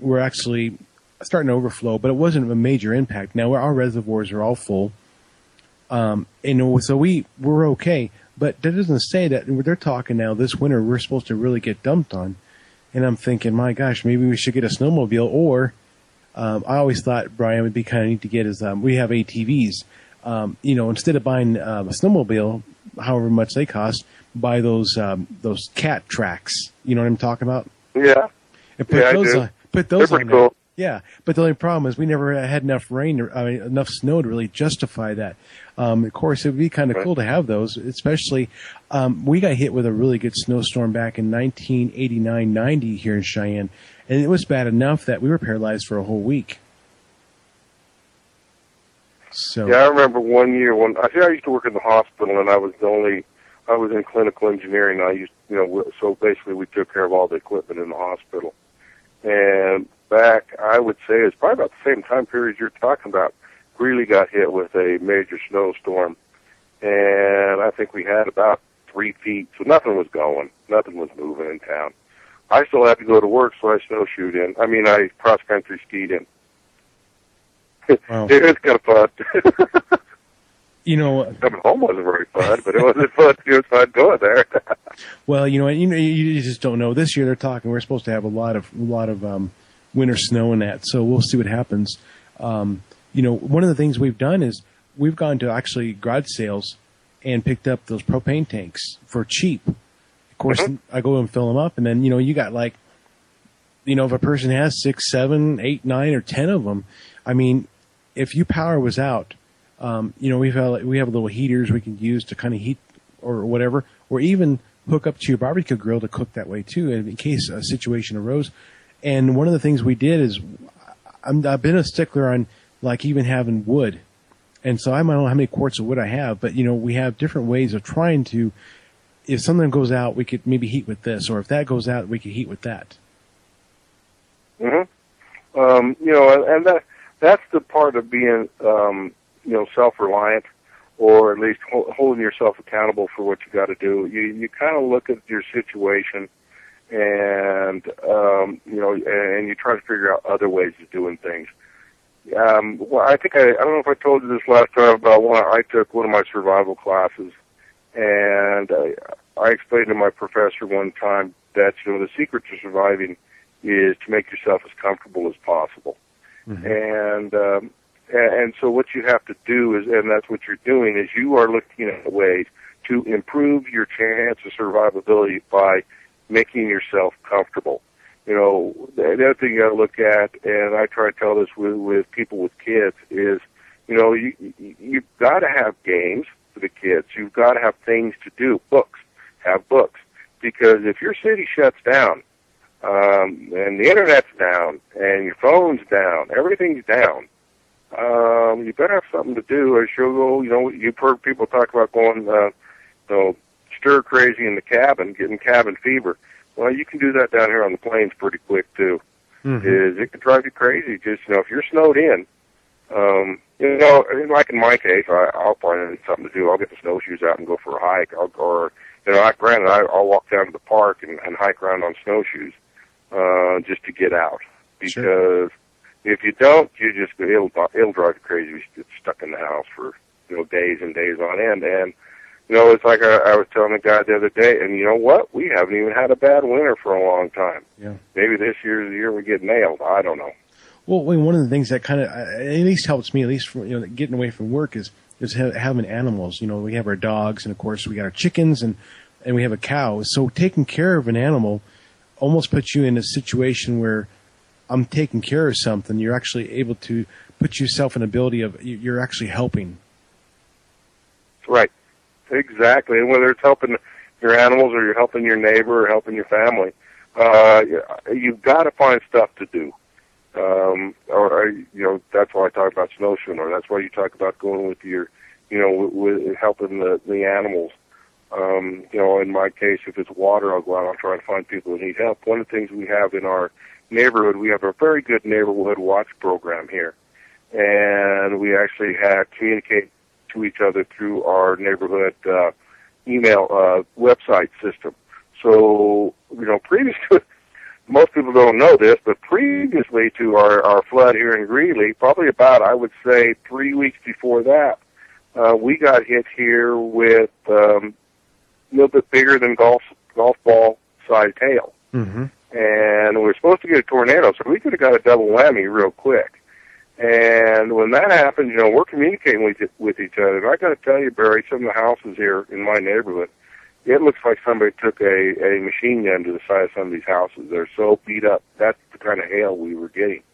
[SPEAKER 4] were actually starting to overflow, but it wasn't a major impact. Now, our reservoirs are all full. So we're okay. But that doesn't say that they're talking now this winter we're supposed to really get dumped on. And I'm thinking, my gosh, maybe we should get a snowmobile. Or I always thought, Brian, would be kind of neat to get is we have ATVs. Instead of buying a snowmobile, however much they cost, buy those cat tracks. You know what I'm talking about?
[SPEAKER 7] Yeah.
[SPEAKER 4] And put those on there.
[SPEAKER 7] Cool.
[SPEAKER 4] Yeah, but the only problem is we never had enough enough snow to really justify that. Of course, it would be kind of cool to have those, especially we got hit with a really good snowstorm back in 1989-90 here in Cheyenne, and it was bad enough that we were paralyzed for a whole week. So
[SPEAKER 7] yeah, I remember one year when I used to work in the hospital, and I was in clinical engineering. So basically we took care of all the equipment in the hospital, and back, I would say it's probably about the same time period you're talking about. Greeley got hit with a major snowstorm, and I think we had about 3 feet, so nothing was going. Nothing was moving in town. I still had to go to work, so I snowshoed in. I cross-country skied in.
[SPEAKER 4] Wow.
[SPEAKER 7] It was kind of fun.
[SPEAKER 4] Coming
[SPEAKER 7] home wasn't very fun, but it wasn't fun. It was fun going there.
[SPEAKER 4] Well, you just don't know. This year they're talking. We're supposed to have a lot of winter snow and that, so we'll see what happens. One of the things we've done is we've gone to actually garage sales and picked up those propane tanks for cheap. Of course, I go and fill them up, and then you got if a person has 6, 7, 8, 9, or 10 of them, if your power was out, we have little heaters we can use to kind of heat or whatever, or even hook up to your barbecue grill to cook that way too, in case a situation arose. And one of the things we did is I've been a stickler on even having wood. And so I don't know how many quarts of wood I have, but we have different ways of trying to, if something goes out, we could maybe heat with this, or if that goes out, we could heat with that.
[SPEAKER 7] And that's the part of being, self-reliant, or at least holding yourself accountable for what you got to do. You kind of look at your situation, and and you try to figure out other ways of doing things. I don't know if I told you this last time about I took one of my survival classes, and I explained to my professor one time that the secret to surviving is to make yourself as comfortable as possible. Mm-hmm. And so what you have to do is, and that's what you're doing, is you are looking at ways to improve your chance of survivability by making yourself comfortable. The other thing you got to look at, and I try to tell this with people with kids, is, you've got to have games. for the kids. You've got to have things to do. Books. Have books. Because if your city shuts down, and the internet's down, and your phone's down, everything's down, you better have something to do, or you'll go, you've heard people talk about going, stir crazy in the cabin, getting cabin fever. Well, you can do that down here on the plains pretty quick, too. Mm-hmm. It can drive you crazy. Just, if you're snowed in, like in my case, I'll find something to do. I'll get the snowshoes out and go for a hike, granted, I'll walk down to the park and hike around on snowshoes, just to get out. Because if you don't, it'll drive you crazy. You get stuck in the house for, days and days on end. And, it's like I was telling a guy the other day, and you know what? We haven't even had a bad winter for a long time. Yeah. Maybe this year's the year we get nailed. I don't know.
[SPEAKER 4] Well, one of the things that kind of at least helps me, at least from, getting away from work is having animals. We have our dogs, and of course we got our chickens, and we have a cow. So taking care of an animal almost puts you in a situation where I'm taking care of something. You're actually able to put yourself in ability of you're actually helping.
[SPEAKER 7] Right. Exactly. And whether it's helping your animals or you're helping your neighbor or helping your family, you've got to find stuff to do. That's why I talk about snowshoeing, or that's why you talk about going with your, with helping the animals. In my case, if it's water, I'll go out and try to find people who need help. One of the things we have in our neighborhood, we have a very good neighborhood watch program here. And we actually communicate to each other through our neighborhood email website system. So, previously, most people don't know this, but previously to our flood here in Greeley, probably about, I would say, 3 weeks before that, we got hit here with a little bit bigger than golf ball sized hail. Mm-hmm. And we were supposed to get a tornado, so we could have got a double whammy real quick. And when that happened, we're communicating with each other. And I got to tell you, Barry, some of the houses here in my neighborhood, it looks like somebody took a machine gun to the side of some of these houses. They're so beat up. That's the kind of hail we were getting.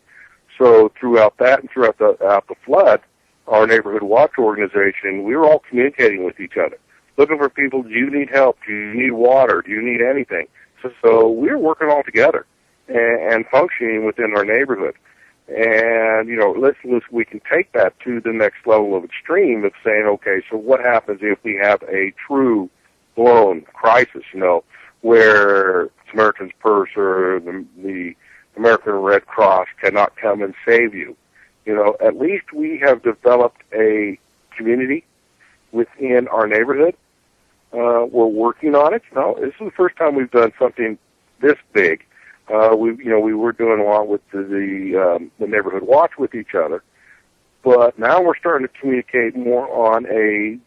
[SPEAKER 7] So throughout that and throughout the flood, our neighborhood watch organization, we were all communicating with each other, looking for people. Do you need help? Do you need water? Do you need anything? So we were working all together and functioning within our neighborhood. And, we can take that to the next level of extreme of saying, okay, so what happens if we have a true blown crisis, where Samaritan's Purse or the American Red Cross cannot come and save you? At least we have developed a community within our neighborhood. We're working on it. This is the first time we've done something this big. We were doing a lot with the neighborhood watch with each other, but now we're starting to communicate more on a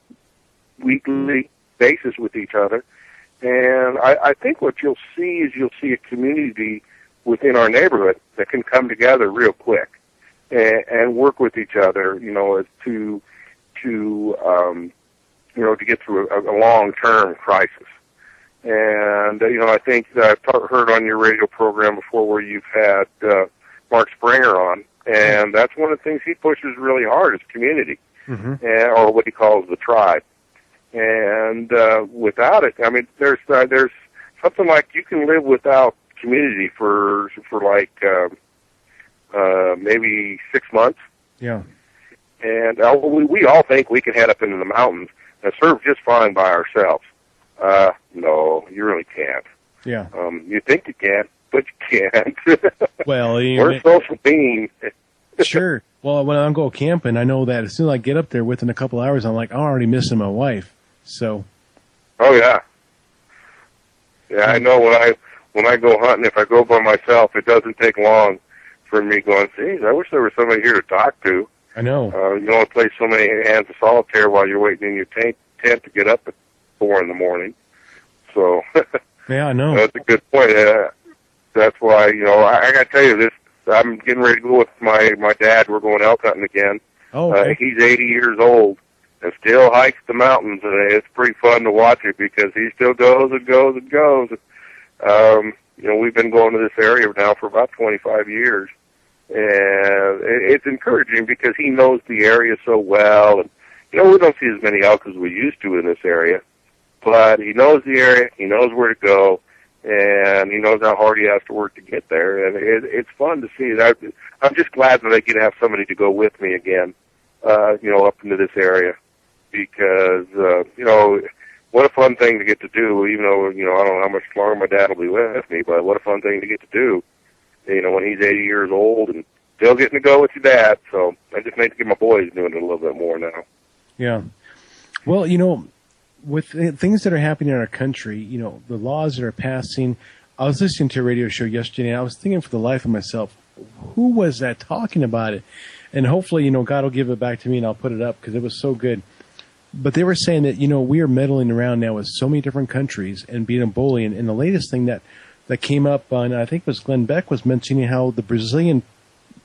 [SPEAKER 7] weekly basis with each other. And I think what you'll see is a community within our neighborhood that can come together real quick and work with each other, to get through a long-term crisis. And, I think that I've heard on your radio program before where you've had Mark Springer on, and that's one of the things he pushes really hard is community, or what he calls the tribe. And without it, there's something like you can live without community for maybe 6 months.
[SPEAKER 4] Yeah.
[SPEAKER 7] And we all think we can head up into the mountains and serve just fine by ourselves. No, you really can't.
[SPEAKER 4] Yeah.
[SPEAKER 7] You think you can, but you can't.
[SPEAKER 4] Well,
[SPEAKER 7] we're social beings.
[SPEAKER 4] Sure. Well, when I go camping, I know that as soon as I get up there, within a couple hours, I'm like, I'm already missing my wife. So.
[SPEAKER 7] Oh yeah. Yeah, I know when I go hunting, if I go by myself, it doesn't take long for me going, geez, I wish there was somebody here to talk to.
[SPEAKER 4] I know.
[SPEAKER 7] You don't play so many hands of solitaire while you're waiting in your tent to get up at 4 a.m. So.
[SPEAKER 4] Yeah, I know.
[SPEAKER 7] That's a good point. That's why, I got to tell you this. I'm getting ready to go with my dad. We're going elk hunting again.
[SPEAKER 4] Oh, okay.
[SPEAKER 7] He's 80 years old and still hikes the mountains, and it's pretty fun to watch it because he still goes and goes and goes. We've been going to this area now for about 25 years, and it's encouraging because he knows the area so well, and we don't see as many elk as we used to in this area, but he knows the area, he knows where to go, and he knows how hard he has to work to get there, and it's fun to see. I'm just glad that I get to have somebody to go with me again, up into this area, because, what a fun thing to get to do, even though, I don't know how much longer my dad will be with me, but what a fun thing to get to do, when he's 80 years old and still getting to go with your dad. So I just need to get my boys doing it a little bit more now.
[SPEAKER 4] Yeah. Well, with things that are happening in our country, the laws that are passing, I was listening to a radio show yesterday, and I was thinking for the life of myself, who was that talking about it? And hopefully, God will give it back to me and I'll put it up because it was so good. But they were saying that, we are meddling around now with so many different countries and being a bully. And the latest thing that came up on, I think it was Glenn Beck was mentioning how the Brazilian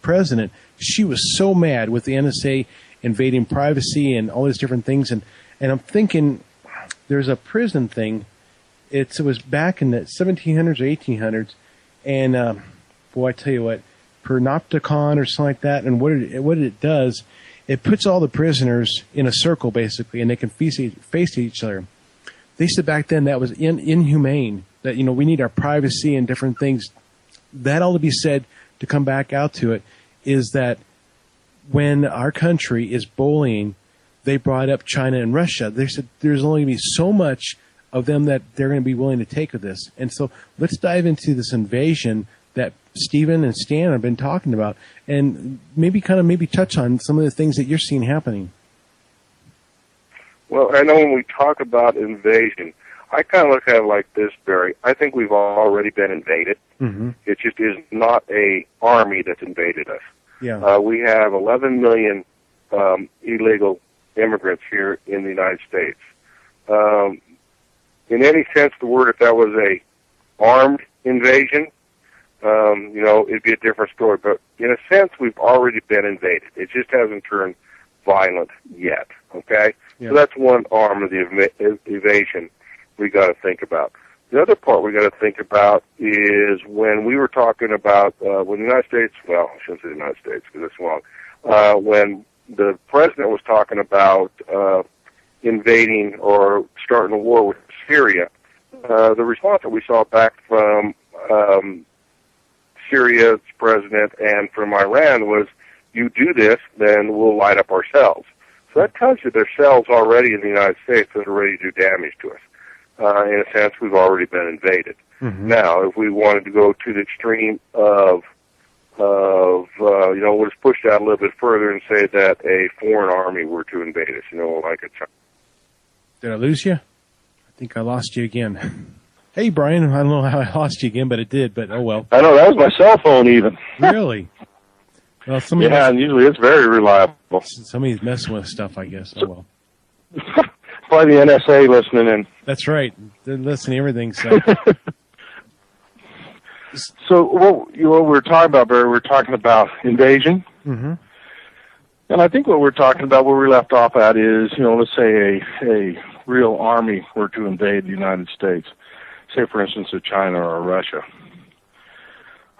[SPEAKER 4] president, she was so mad with the NSA invading privacy and all these different things. And I'm thinking there's a prison thing. It was back in the 1700s or 1800s. And, I tell you what, Panopticon or something like that. And what it does, it puts all the prisoners in a circle, basically, and they can face each other. They said back then that was inhumane, that, we need our privacy and different things. That all to be said, to come back out to it, is that when our country is bullying, they brought up China and Russia. They said there's only going to be so much of them that they're going to be willing to take with this. And so let's dive into this invasion that Stephen and Stan have been talking about, and maybe touch on some of the things that you're seeing happening.
[SPEAKER 7] Well, I know when we talk about invasion, I kind of look at it like this, Barry. I think we've already been invaded.
[SPEAKER 4] Mm-hmm.
[SPEAKER 7] It just is not a army that's invaded us.
[SPEAKER 4] Yeah.
[SPEAKER 7] We have 11 million illegal immigrants here in the United States. In any sense of the word, if that was a armed invasion, it'd be a different story. But in a sense, we've already been invaded. It just hasn't turned violent yet. Okay?
[SPEAKER 4] Yeah.
[SPEAKER 7] So that's one arm of the evasion we got to think about. The other part we got to think about is when we were talking about when the United States, well, I shouldn't say the United States because it's wrong, when the president was talking about invading or starting a war with Syria, the response that we saw back from Syria's president and from Iran was, you do this, then we'll light up ourselves. So that tells you there's cells already in the United States that are ready to do damage to us. In a sense, we've already been invaded.
[SPEAKER 4] Mm-hmm.
[SPEAKER 7] Now, if we wanted to go to the extreme of we'll just push that a little bit further and say that a foreign army were to invade us, like a China.
[SPEAKER 4] Did I lose you? I think I lost you again. Hey, Brian, I don't know how I lost you again, but it did, but oh well.
[SPEAKER 7] I know, that was my cell phone even.
[SPEAKER 4] Really? Well,
[SPEAKER 7] and usually it's very reliable.
[SPEAKER 4] Somebody's messing with stuff, I guess. Oh well.
[SPEAKER 7] Probably the NSA listening in.
[SPEAKER 4] That's right. They're listening to everything, so.
[SPEAKER 7] So what we're talking about, Barry, we're talking about invasion.
[SPEAKER 4] Mm-hmm.
[SPEAKER 7] And I think what we're talking about, where we left off at is, let's say a real army were to invade the United States. Say, for instance, a China or a Russia.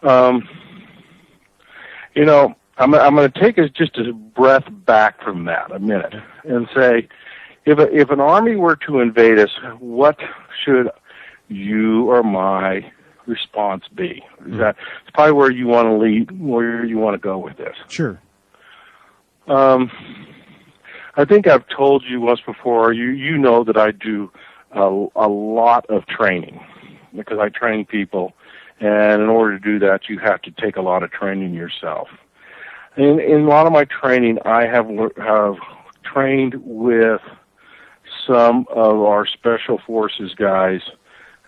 [SPEAKER 7] I'm going to take just a breath back from that a minute and say, if an army were to invade us, what should you or my response be? Is that it's probably where you want to lead, where you want to go with this?
[SPEAKER 4] Sure.
[SPEAKER 7] I think I've told you once before. You know that I do a lot of training because I train people, and in order to do that, you have to take a lot of training yourself. In a lot of my training, I have trained with some of our special forces guys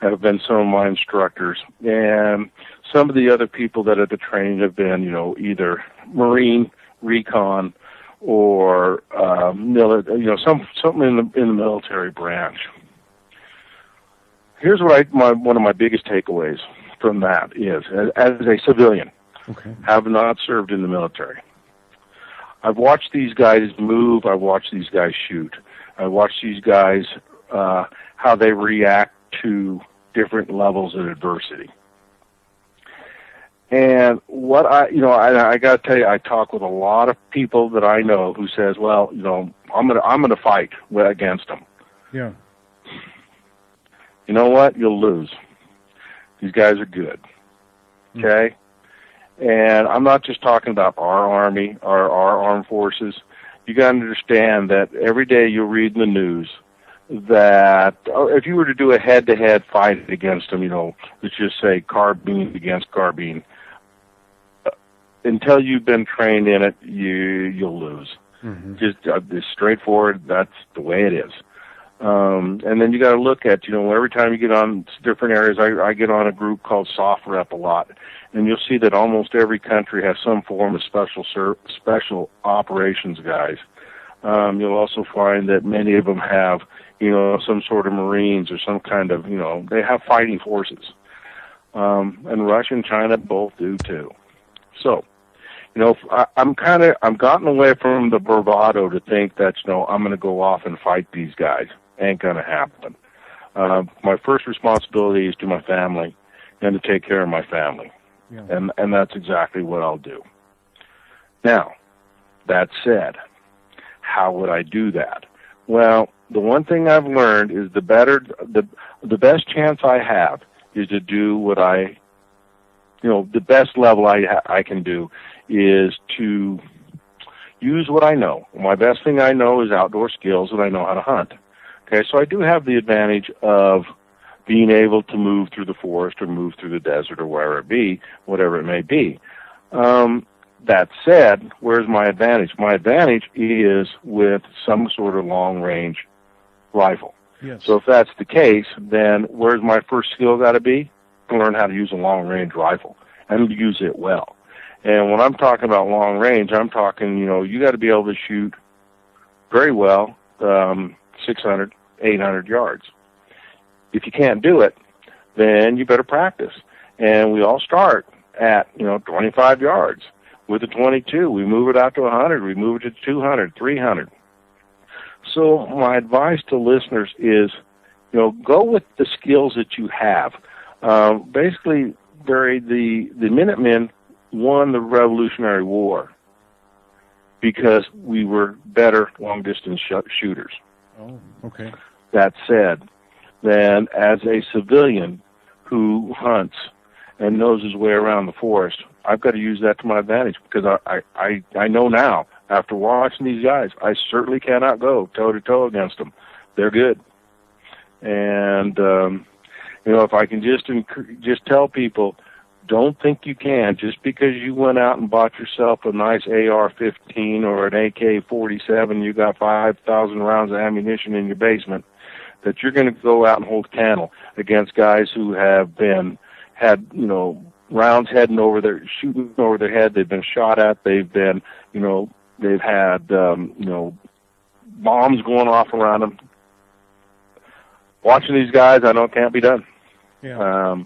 [SPEAKER 7] have been some of my instructors, and some of the other people that have been training have been, either Marine, recon, or something in the military branch. Here's what one of my biggest takeaways from that is, as a civilian, have not served in the military. I've watched these guys move. I've watched these guys shoot. I've watched these guys how they react to different levels of adversity. And what I got to tell you, I talk with a lot of people that I know who says, well, I'm gonna fight against them.
[SPEAKER 4] Yeah.
[SPEAKER 7] You know what? You'll lose. These guys are good. Okay? And I'm not just talking about our Army or our armed forces. You got to understand that every day you'll read in the news that if you were to do a head-to-head fight against them, let's just say carbine against carbine, until you've been trained in it, you'll lose. Just it's straightforward. That's the way it is. And then you got to look at, every time you get on different areas, I get on a group called Soft Rep a lot, and you'll see that almost every country has some form of special operations guys. You'll also find that many of them have, some sort of Marines or some kind of, they have fighting forces. And Russia and China both do too. So, I'm gotten away from the bravado to think that, I'm going to go off and fight these guys. Ain't going to happen. My first responsibility is to my family and to take care of my family. Yeah. And that's exactly what I'll do. Now, that said, how would I do that? Well, the one thing I've learned is the best chance I have is to do what the best level I can do is to use what I know. My best thing I know is outdoor skills, and I know how to hunt. Okay, so I do have the advantage of being able to move through the forest or move through the desert or whatever it may be. That said, where's my advantage? My advantage is with some sort of long-range rifle.
[SPEAKER 4] Yes.
[SPEAKER 7] So if that's the case, then where's my first skill got to be? To learn how to use a long-range rifle and use it well. And when I'm talking about long range, I'm talking, you got to be able to shoot very well, 600, 800 yards. If you can't do it, then you better practice. And we all start at, 25 yards. With a 22, we move it out to 100, we move it to 200, 300. So my advice to listeners is, go with the skills that you have. Basically, Barry, the Minutemen won the Revolutionary War because we were better long-distance shooters.
[SPEAKER 4] Oh, okay.
[SPEAKER 7] That said, then as a civilian who hunts and knows his way around the forest, I've got to use that to my advantage because I know now, after watching these guys, I certainly cannot go toe-to-toe against them. They're good. And, if I can just tell people, don't think you can. Just because you went out and bought yourself a nice AR-15 or an AK-47, you got 5,000 rounds of ammunition in your basement, that you're going to go out and hold candle against guys who have had rounds shooting over their head. They've been shot at. They've been, they've had, bombs going off around them. Watching these guys, I know it can't be done.
[SPEAKER 4] Yeah.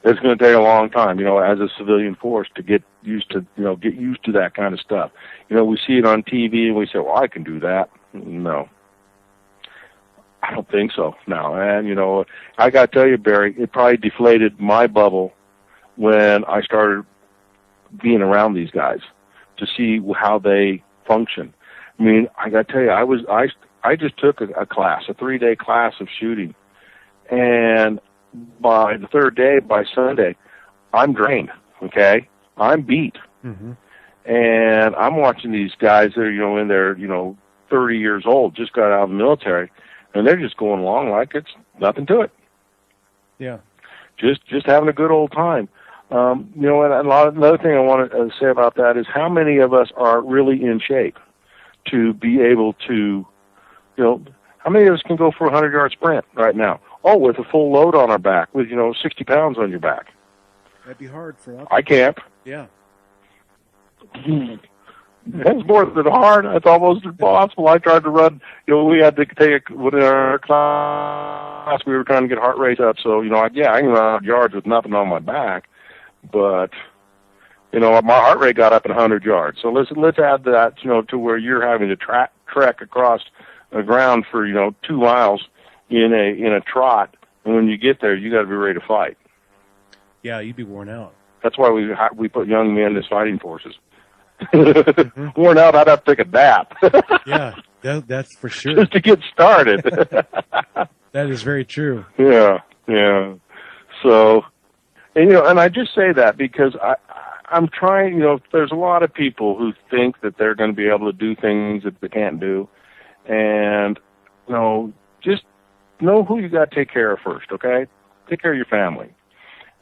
[SPEAKER 7] It's going to take a long time, as a civilian force to get used to that kind of stuff. We see it on TV and we say, well, I can do that. No. I don't think so. No. And, I got to tell you, Barry, it probably deflated my bubble when I started being around these guys to see how they function. I mean, I got to tell you, I just took a class, a 3-day class of shooting, and by the third day, by Sunday, I'm drained. Okay, I'm beat, and I'm watching these guys that are in their 30 years old, just got out of the military, and they're just going along like it's nothing to it.
[SPEAKER 4] Yeah,
[SPEAKER 7] just having a good old time. And another thing I want to say about that is how many of us are really in shape to be able to, how many of us can go for a 100-yard sprint right now? Oh, with a full load on our back, with 60 pounds on your back.
[SPEAKER 4] That'd be hard for us.
[SPEAKER 7] I can't.
[SPEAKER 4] Yeah.
[SPEAKER 7] That's more than hard. It's almost impossible. I tried to run. We had to take in our class. We were trying to get heart rate up. So I can run 100 yards with nothing on my back, but my heart rate got up at 100 yards. So let's add that to where you're having to trek across the ground for 2 miles in a trot, and when you get there, you got to be ready to fight.
[SPEAKER 4] Yeah, you'd be worn out.
[SPEAKER 7] That's why we put young men as fighting forces. Worn out, I'd have to take a nap.
[SPEAKER 4] Yeah, That's for sure.
[SPEAKER 7] Just to get started.
[SPEAKER 4] That is very true.
[SPEAKER 7] Yeah. So, and I just say that because I'm trying, there's a lot of people who think that they're going to be able to do things that they can't do. And, just know who you got to take care of first, okay? Take care of your family.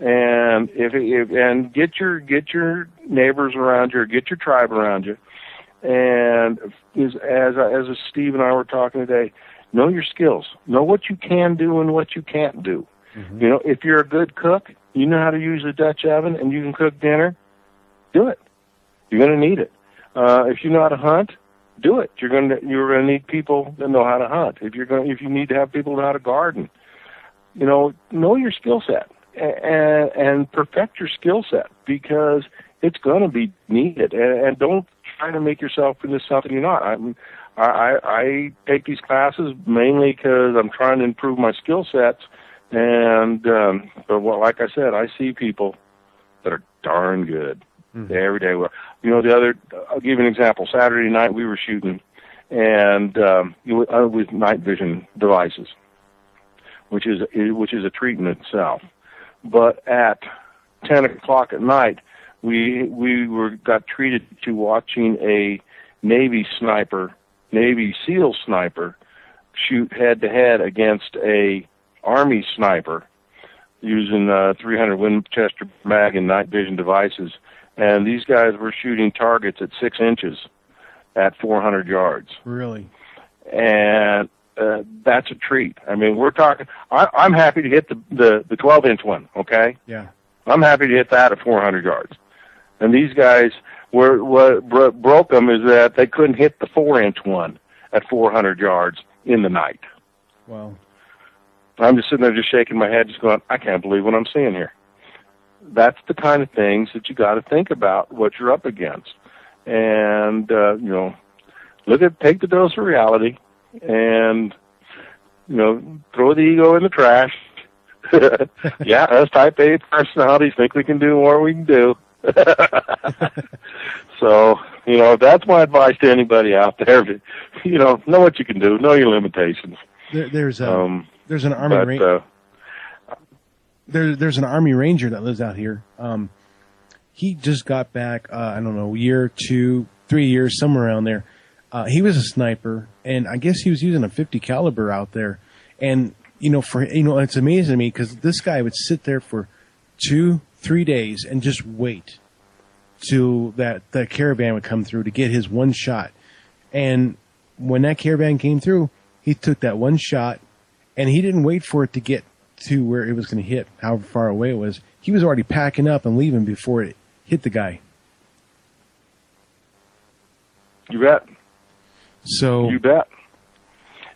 [SPEAKER 7] And and get your neighbors around you, or get your tribe around you. And as Steve and I were talking today, know your skills. Know what you can do and what you can't do. Mm-hmm. If you're a good cook, you know how to use a Dutch oven and you can cook dinner, do it. You're going to need it. If you know how to hunt, do it. You're going to need people that know how to hunt. If you need to have people who know how to garden, know your skill set and perfect your skill set, because it's going to be needed. And don't try to make yourself into something you're not. I take these classes mainly because I'm trying to improve my skill sets. And but like I said, I see people that are darn good every day. Well, I'll give you an example. Saturday night we were shooting, and with night vision devices, which is a treat in itself. But at 10 o'clock at night, we got treated to watching a Navy SEAL sniper shoot head to head against a Army sniper using 300 Winchester mag and night vision devices. And these guys were shooting targets at 6 inches at 400 yards.
[SPEAKER 4] Really?
[SPEAKER 7] And that's a treat. I mean, we're talking, I'm happy to hit the 12-inch one, okay?
[SPEAKER 4] Yeah.
[SPEAKER 7] I'm happy to hit that at 400 yards. And these guys, what broke them is that they couldn't hit the 4-inch one at 400 yards in the night.
[SPEAKER 4] Wow.
[SPEAKER 7] I'm just sitting there just shaking my head, just going, I can't believe what I'm seeing here. That's the kind of things that you got to think about what you're up against. And, take the dose of reality and, throw the ego in the trash. Yeah, us type A personalities think we can do more we can do. So, that's my advice to anybody out there. Know what you can do, know your limitations.
[SPEAKER 4] There's an Army there's an Army Ranger that lives out here. He just got back, I don't know, a year, 2, 3 years, somewhere around there. He was a sniper, and I guess he was using a 50 caliber out there. And it's amazing to me because this guy would sit there for 2-3 days and just wait till that caravan would come through to get his one shot. And when that caravan came through, he took that one shot, and he didn't wait for it to get to where it was going to hit, however far away it was. He was already packing up and leaving before it hit the guy.
[SPEAKER 7] You bet.
[SPEAKER 4] So
[SPEAKER 7] you bet.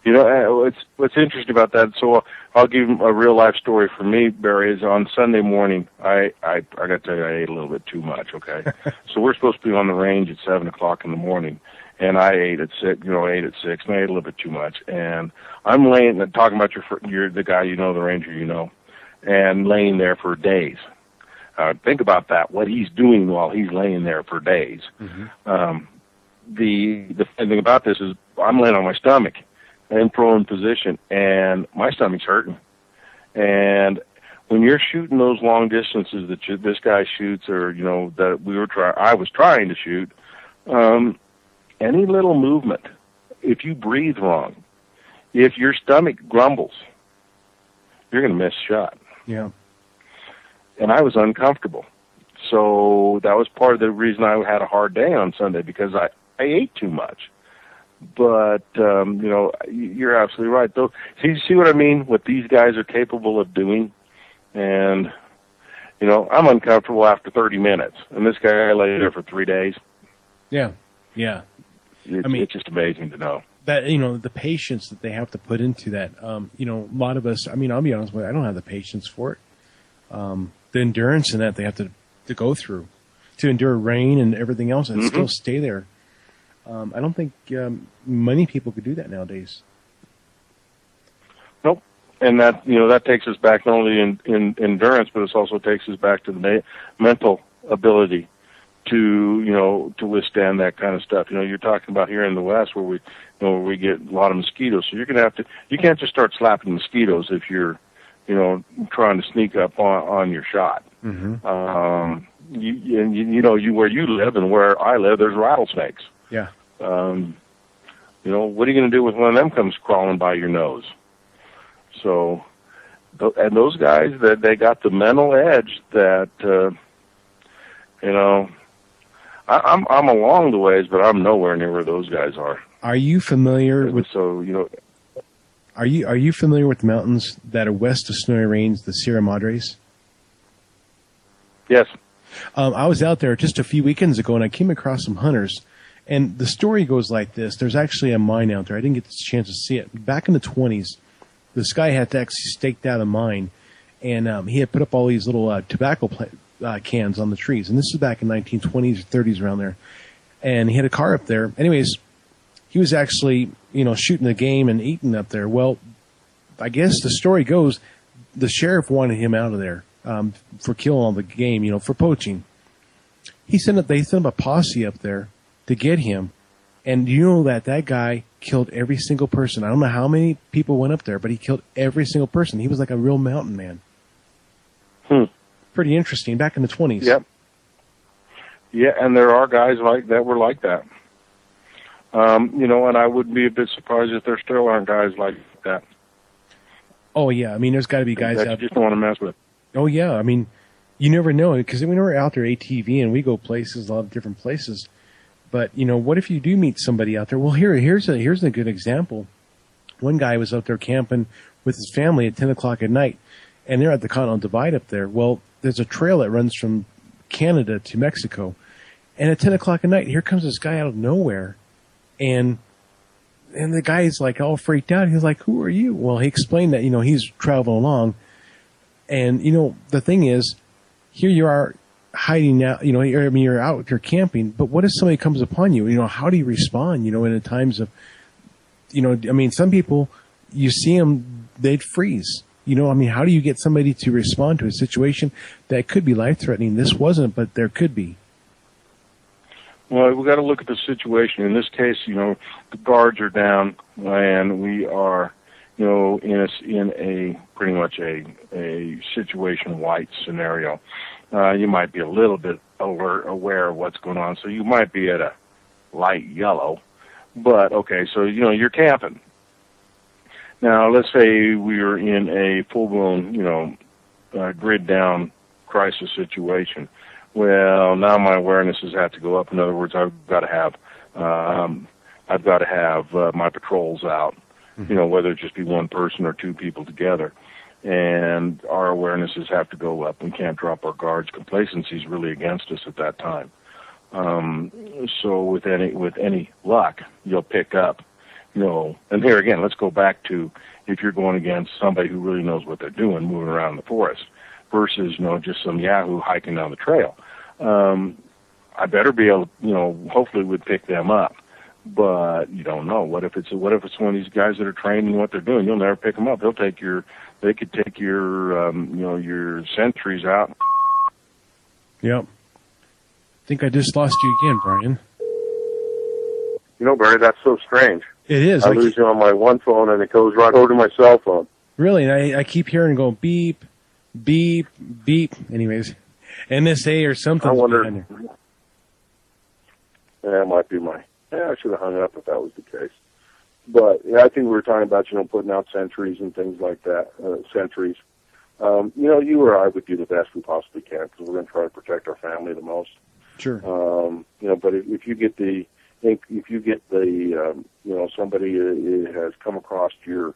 [SPEAKER 7] What's interesting about that. So I'll give a real life story for me, Barry. Is on Sunday morning. I got to tell you, I ate a little bit too much. Okay, so we're supposed to be on the range at 7 o'clock in the morning, and I ate at 6. And I ate a little bit too much. And I'm laying and talking about you're the guy the Ranger and laying there for days. Think about that. What he's doing while he's laying there for days. Mm-hmm. The thing about this is I'm laying on my stomach in prone position, and my stomach's hurting. And when you're shooting those long distances that this guy shoots, or that I was trying to shoot, any little movement, if you breathe wrong, if your stomach grumbles, you're going to miss a shot.
[SPEAKER 4] Yeah. And
[SPEAKER 7] I was uncomfortable. So that was part of the reason I had a hard day on Sunday, because I ate too much. But, you're absolutely right. Though, see what I mean? What these guys are capable of doing? And, I'm uncomfortable after 30 minutes. And this guy lay there for 3 days.
[SPEAKER 4] Yeah.
[SPEAKER 7] It's just amazing to know.
[SPEAKER 4] That, the patience that they have to put into that. A lot of us, I'll be honest with you, I don't have the patience for it. The endurance in that they have to go through to endure rain and everything else and still stay there. I don't think many people could do that nowadays.
[SPEAKER 7] Nope. And that that takes us back not only in endurance, but it also takes us back to the mental ability to withstand that kind of stuff. You're talking about here in the West where we get a lot of mosquitoes. So you can't just start slapping mosquitoes if you're, trying to sneak up on your shot.
[SPEAKER 4] Mm-hmm.
[SPEAKER 7] Where you live and where I live, there's rattlesnakes.
[SPEAKER 4] Yeah.
[SPEAKER 7] What are you going to do with one of them comes crawling by your nose? So, and those guys, they got the mental edge that, I'm along the ways, but I'm nowhere near where those guys are.
[SPEAKER 4] Are you familiar with? Are you familiar with the mountains that are west of Snowy Range, the Sierra Madres?
[SPEAKER 7] Yes.
[SPEAKER 4] I was out there just a few weekends ago, and I came across some hunters. And the story goes like this. There's actually a mine out there. I didn't get the chance to see it. Back in the 20s, this guy had actually staked out a mine, and he had put up all these little tobacco cans on the trees. And this was back in 1920s or 30s around there. And he had a car up there. Anyways, he was actually, shooting the game and eating up there. Well, I guess the story goes the sheriff wanted him out of there for killing all the game, for poaching. They sent up a posse up there to get him. And that guy killed every single person. I don't know how many people went up there, but he killed every single person. He was like a real mountain man. Pretty interesting. Back in the 20s.
[SPEAKER 7] Yep. Yeah, and there are guys that were like that. And I wouldn't be a bit surprised if there still aren't guys like that.
[SPEAKER 4] Oh, yeah. I mean, there's got to be guys
[SPEAKER 7] that
[SPEAKER 4] out
[SPEAKER 7] you just don't want to mess with.
[SPEAKER 4] Oh, yeah. I mean, you never know, because when we're out there ATV and we go places, a lot of different places. But, what if you do meet somebody out there? Well, here's a good example. One guy was out there camping with his family at 10 o'clock at night, and they're at the Continental Divide up there. Well, there's a trail that runs from Canada to Mexico. And at 10 o'clock at night, here comes this guy out of nowhere. And the guy's like all freaked out. He's like, "Who are you?" Well, he explained that, he's traveling along. And, the thing is, here you are hiding out, you're out, you're camping, but what if somebody comes upon you? How do you respond, in the times of, some people, you see them, they'd freeze. How do you get somebody to respond to a situation that could be life-threatening? This wasn't, but there could be.
[SPEAKER 7] Well, we've got to look at the situation. In this case, the guards are down, and we are, in a pretty much a situation white scenario. You might be a little bit aware of what's going on, so you might be at a light yellow. But, okay, so, you're camping. Now, let's say we are in a full-blown, grid-down crisis situation. Well, now my awarenesses have to go up. In other words, I've got to have my patrols out, whether it just be one person or two people together. And our awarenesses have to go up. We can't drop our guards. Complacency is really against us at that time. So with any luck, you'll pick up, and here again, let's go back to if you're going against somebody who really knows what they're doing, moving around the forest, versus, just some yahoo hiking down the trail. I better be able, hopefully we'd pick them up, but you don't know. What if it's one of these guys that are trained in what they're doing? You'll never pick them up. They could take your, your sentries out.
[SPEAKER 4] Yep. I think I just lost you again, Brian.
[SPEAKER 7] Bernie, that's so strange.
[SPEAKER 4] It is.
[SPEAKER 7] I lose you on my one phone and it goes right over to my cell phone.
[SPEAKER 4] Really? And I keep hearing it go beep, beep, beep. Anyways, NSA or something.
[SPEAKER 7] I wonder. Yeah, it might be I should have hung up if that was the case. But, yeah, I think we were talking about, putting out sentries and things like that, sentries. You or I would do the best we possibly can because we're going to try to protect our family the most.
[SPEAKER 4] Sure.
[SPEAKER 7] But if you get somebody has come across your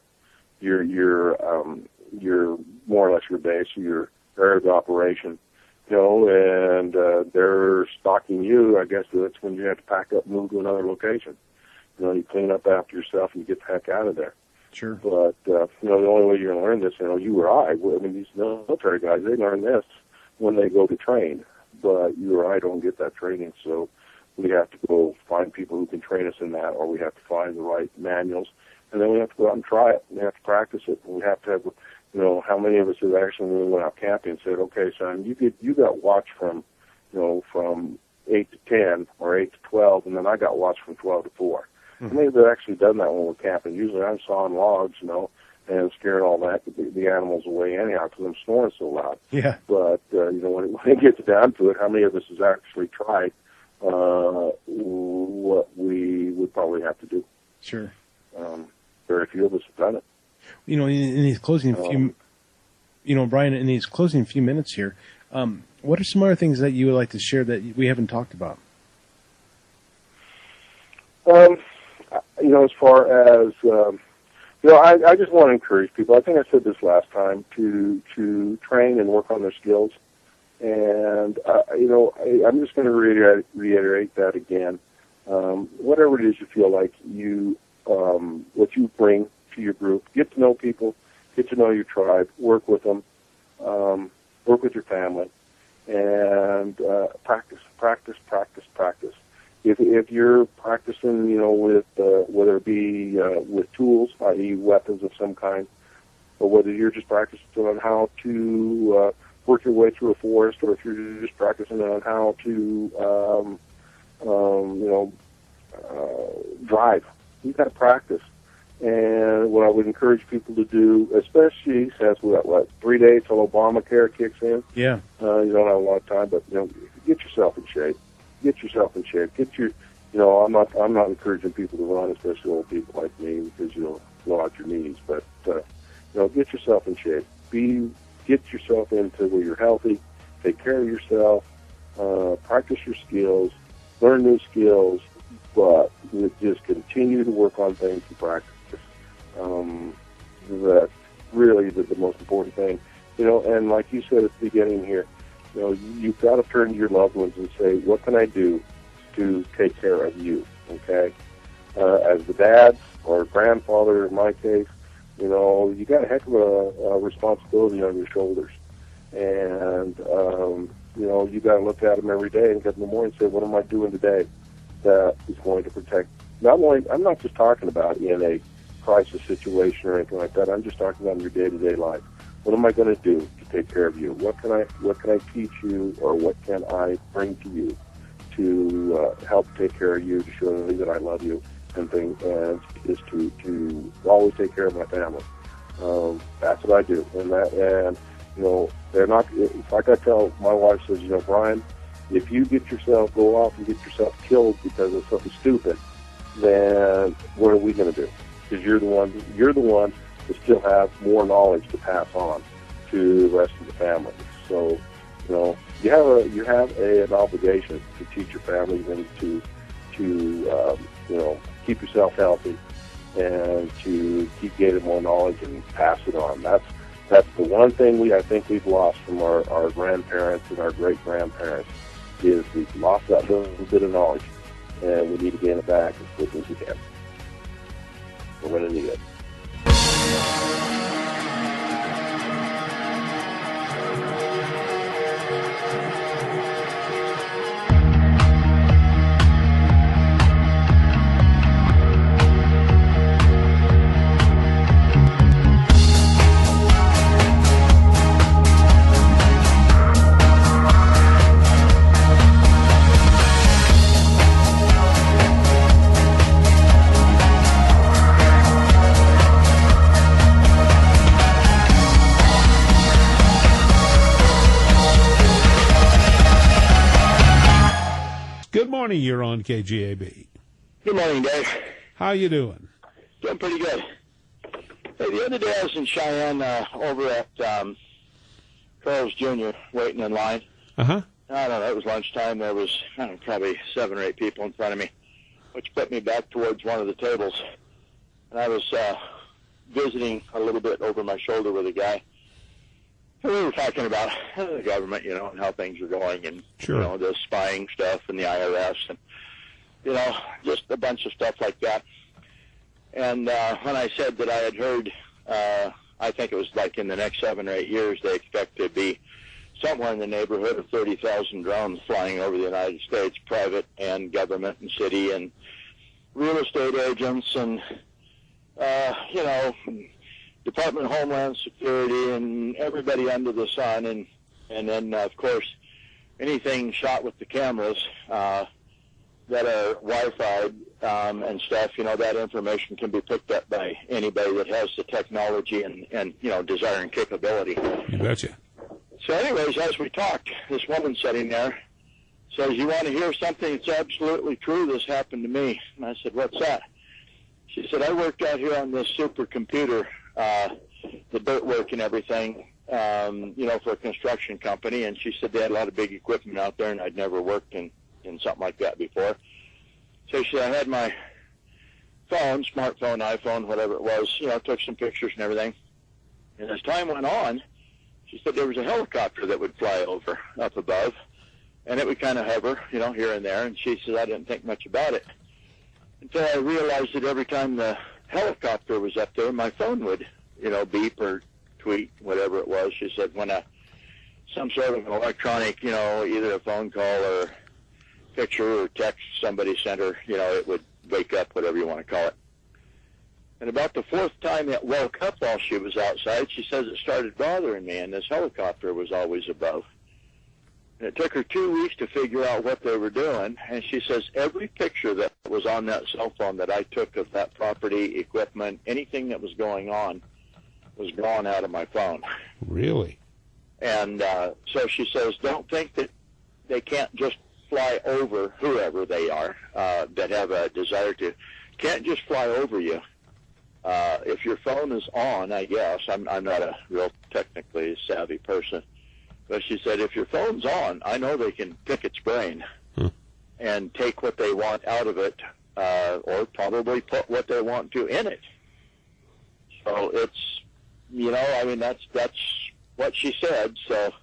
[SPEAKER 7] more or less your base, your area of operation, and they're stalking you, I guess that's when you have to pack up and move to another location. You clean up after yourself and you get the heck out of there.
[SPEAKER 4] Sure.
[SPEAKER 7] But, the only way you're going to learn this, you or I mean, these military guys, they learn this when they go to train. But you or I don't get that training, so we have to go find people who can train us in that, or we have to find the right manuals, and then we have to go out and try it. We have to practice it, and we have to have, how many of us have actually, when we went out camping, said, okay, son, you got watch from 8 to 10 or 8 to 12, and then I got watched from 12 to 4. And they've actually done that when we're camping. Usually I'm sawing logs, and scaring all the animals away anyhow because I'm snoring so loud.
[SPEAKER 4] Yeah.
[SPEAKER 7] But, when it gets down to it, how many of us has actually tried what we would probably have to do?
[SPEAKER 4] Sure.
[SPEAKER 7] Very few of us have done it.
[SPEAKER 4] In these closing Brian, in these closing few minutes here, what are some other things that you would like to share that we haven't talked about?
[SPEAKER 7] As far as, I just want to encourage people. I think I said this last time, to train and work on their skills. And, I'm just going to reiterate that again. Whatever it is you feel like what you bring to your group, get to know people, get to know your tribe, work with them, work with your family, and practice. If you're practicing, with whether it be with tools, i.e. weapons of some kind, or whether you're just practicing on how to work your way through a forest, or if you're just practicing on how to, drive, you've got to practice. And what I would encourage people to do, especially since we got 3 days till Obamacare kicks in.
[SPEAKER 4] Yeah.
[SPEAKER 7] You don't have a lot of time, but get yourself in shape. Get your, I'm not encouraging people to run, especially old people like me, because you'll blow out your knees. But get yourself in shape. Get yourself into where you're healthy. Take care of yourself. Practice your skills. Learn new skills. But just continue to work on things and practice. That's really the most important thing. And like you said at the beginning here, you've got to turn to your loved ones and say, what can I do to take care of you, okay? As the dad or grandfather, in my case, you got a heck of a responsibility on your shoulders. And, you got to look at them every day and get in the morning and say, what am I doing today that is going to protect? I'm not just talking about in a crisis situation or anything like that. I'm just talking about in your day-to-day life. What am I going to do to take care of you? What can I teach you, or what can I bring to you to help take care of you, to show you that I love you, and things, and is to always take care of my family. That's what I do, and they're not. It's like I tell my wife, says, Brian, if you go off and get yourself killed because of something stupid, then what are we going to do? Because you're the one to still have more knowledge to pass on to the rest of the family. So, you have an obligation to teach your family and to keep yourself healthy and to keep gaining more knowledge and pass it on. That's the one thing I think we've lost from our grandparents and our great grandparents, is we've lost that little bit of knowledge, and we need to gain it back as quickly as we can. We're going to need it.
[SPEAKER 5] Good morning. You're on KGAB.
[SPEAKER 6] Good morning, Dave.
[SPEAKER 5] How you doing?
[SPEAKER 6] Doing pretty good. Hey, the other day I was in Cheyenne over at Carl's Jr. waiting in line.
[SPEAKER 5] Uh-huh.
[SPEAKER 6] I don't know, it was lunchtime. There was probably 7 or 8 people in front of me, which put me back towards one of the tables. And I was visiting a little bit over my shoulder with a guy. And we were talking about the government, and how things are going, and,
[SPEAKER 5] sure,
[SPEAKER 6] the spying stuff and the IRS, and, just a bunch of stuff like that. And when I said that I had heard, I think it was like in the next 7 or 8 years, they expect to be somewhere in the neighborhood of 30,000 drones flying over the United States, private and government and city and real estate agents and, Department of Homeland Security and everybody under the sun. And then, of course, anything shot with the cameras that are Wi-Fi and stuff, that information can be picked up by anybody that has the technology and desire and capability.
[SPEAKER 5] You betcha.
[SPEAKER 6] So anyways, as we talked, this woman sitting there says, "You want to hear something that's absolutely true? This happened to me." And I said, "What's that?" She said, "I worked out here on this supercomputer, the dirt work and everything, for a construction company." And she said they had a lot of big equipment out there, and I'd never worked in something like that before. So she said, "I had my phone, smartphone, iPhone, whatever it was, took some pictures and everything. And as time went on," she said, "there was a helicopter that would fly over up above, and it would kind of hover, here and there." And she said, "I didn't think much about it until I realized that every time the helicopter was up there, my phone would, beep or tweet, whatever it was." She said, "When some sort of an electronic, either a phone call or picture or text somebody sent her, it would wake up, whatever you want to call it. And about the fourth time it woke up while she was outside, she says it started bothering me, and this helicopter was always above. And it took her 2 weeks to figure out what they were doing, and she says every picture that was on that cell phone that I took of that property, equipment, anything that was going on, was gone out of my phone."
[SPEAKER 5] Really?
[SPEAKER 6] And so she says, "Don't think that they can't just fly over whoever they are that have a desire to. Can't just fly over you. If your phone is on, I guess, I'm not a real technically savvy person, but she said if your phone's on, I know they can pick its brain and take what they want out of it, or probably put what they want to in it." So it's, that's what she said. So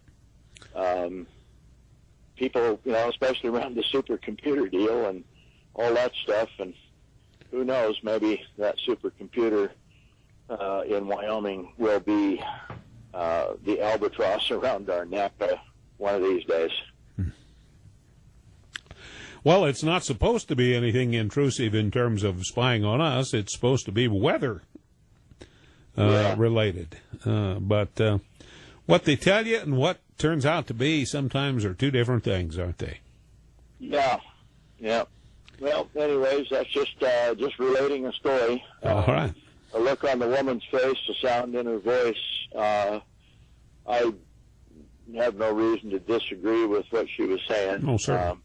[SPEAKER 6] people, especially around the supercomputer deal and all that stuff, and who knows, maybe that supercomputer in Wyoming will be the albatross around our neck one of these days.
[SPEAKER 5] Well, it's not supposed to be anything intrusive in terms of spying on us. It's supposed to be weather related. But what they tell you and what turns out to be sometimes are two different things, aren't they?
[SPEAKER 6] Yeah. Well, anyways, that's just relating a story.
[SPEAKER 5] All right.
[SPEAKER 6] A look on the woman's face, the sound in her voice. I have no reason to disagree with what she was saying.
[SPEAKER 5] Oh, sir.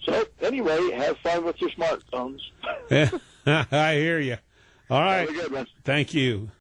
[SPEAKER 6] So, anyway, have fun with your smartphones.
[SPEAKER 5] I hear you. All right.
[SPEAKER 6] Have a good one.
[SPEAKER 5] Thank you.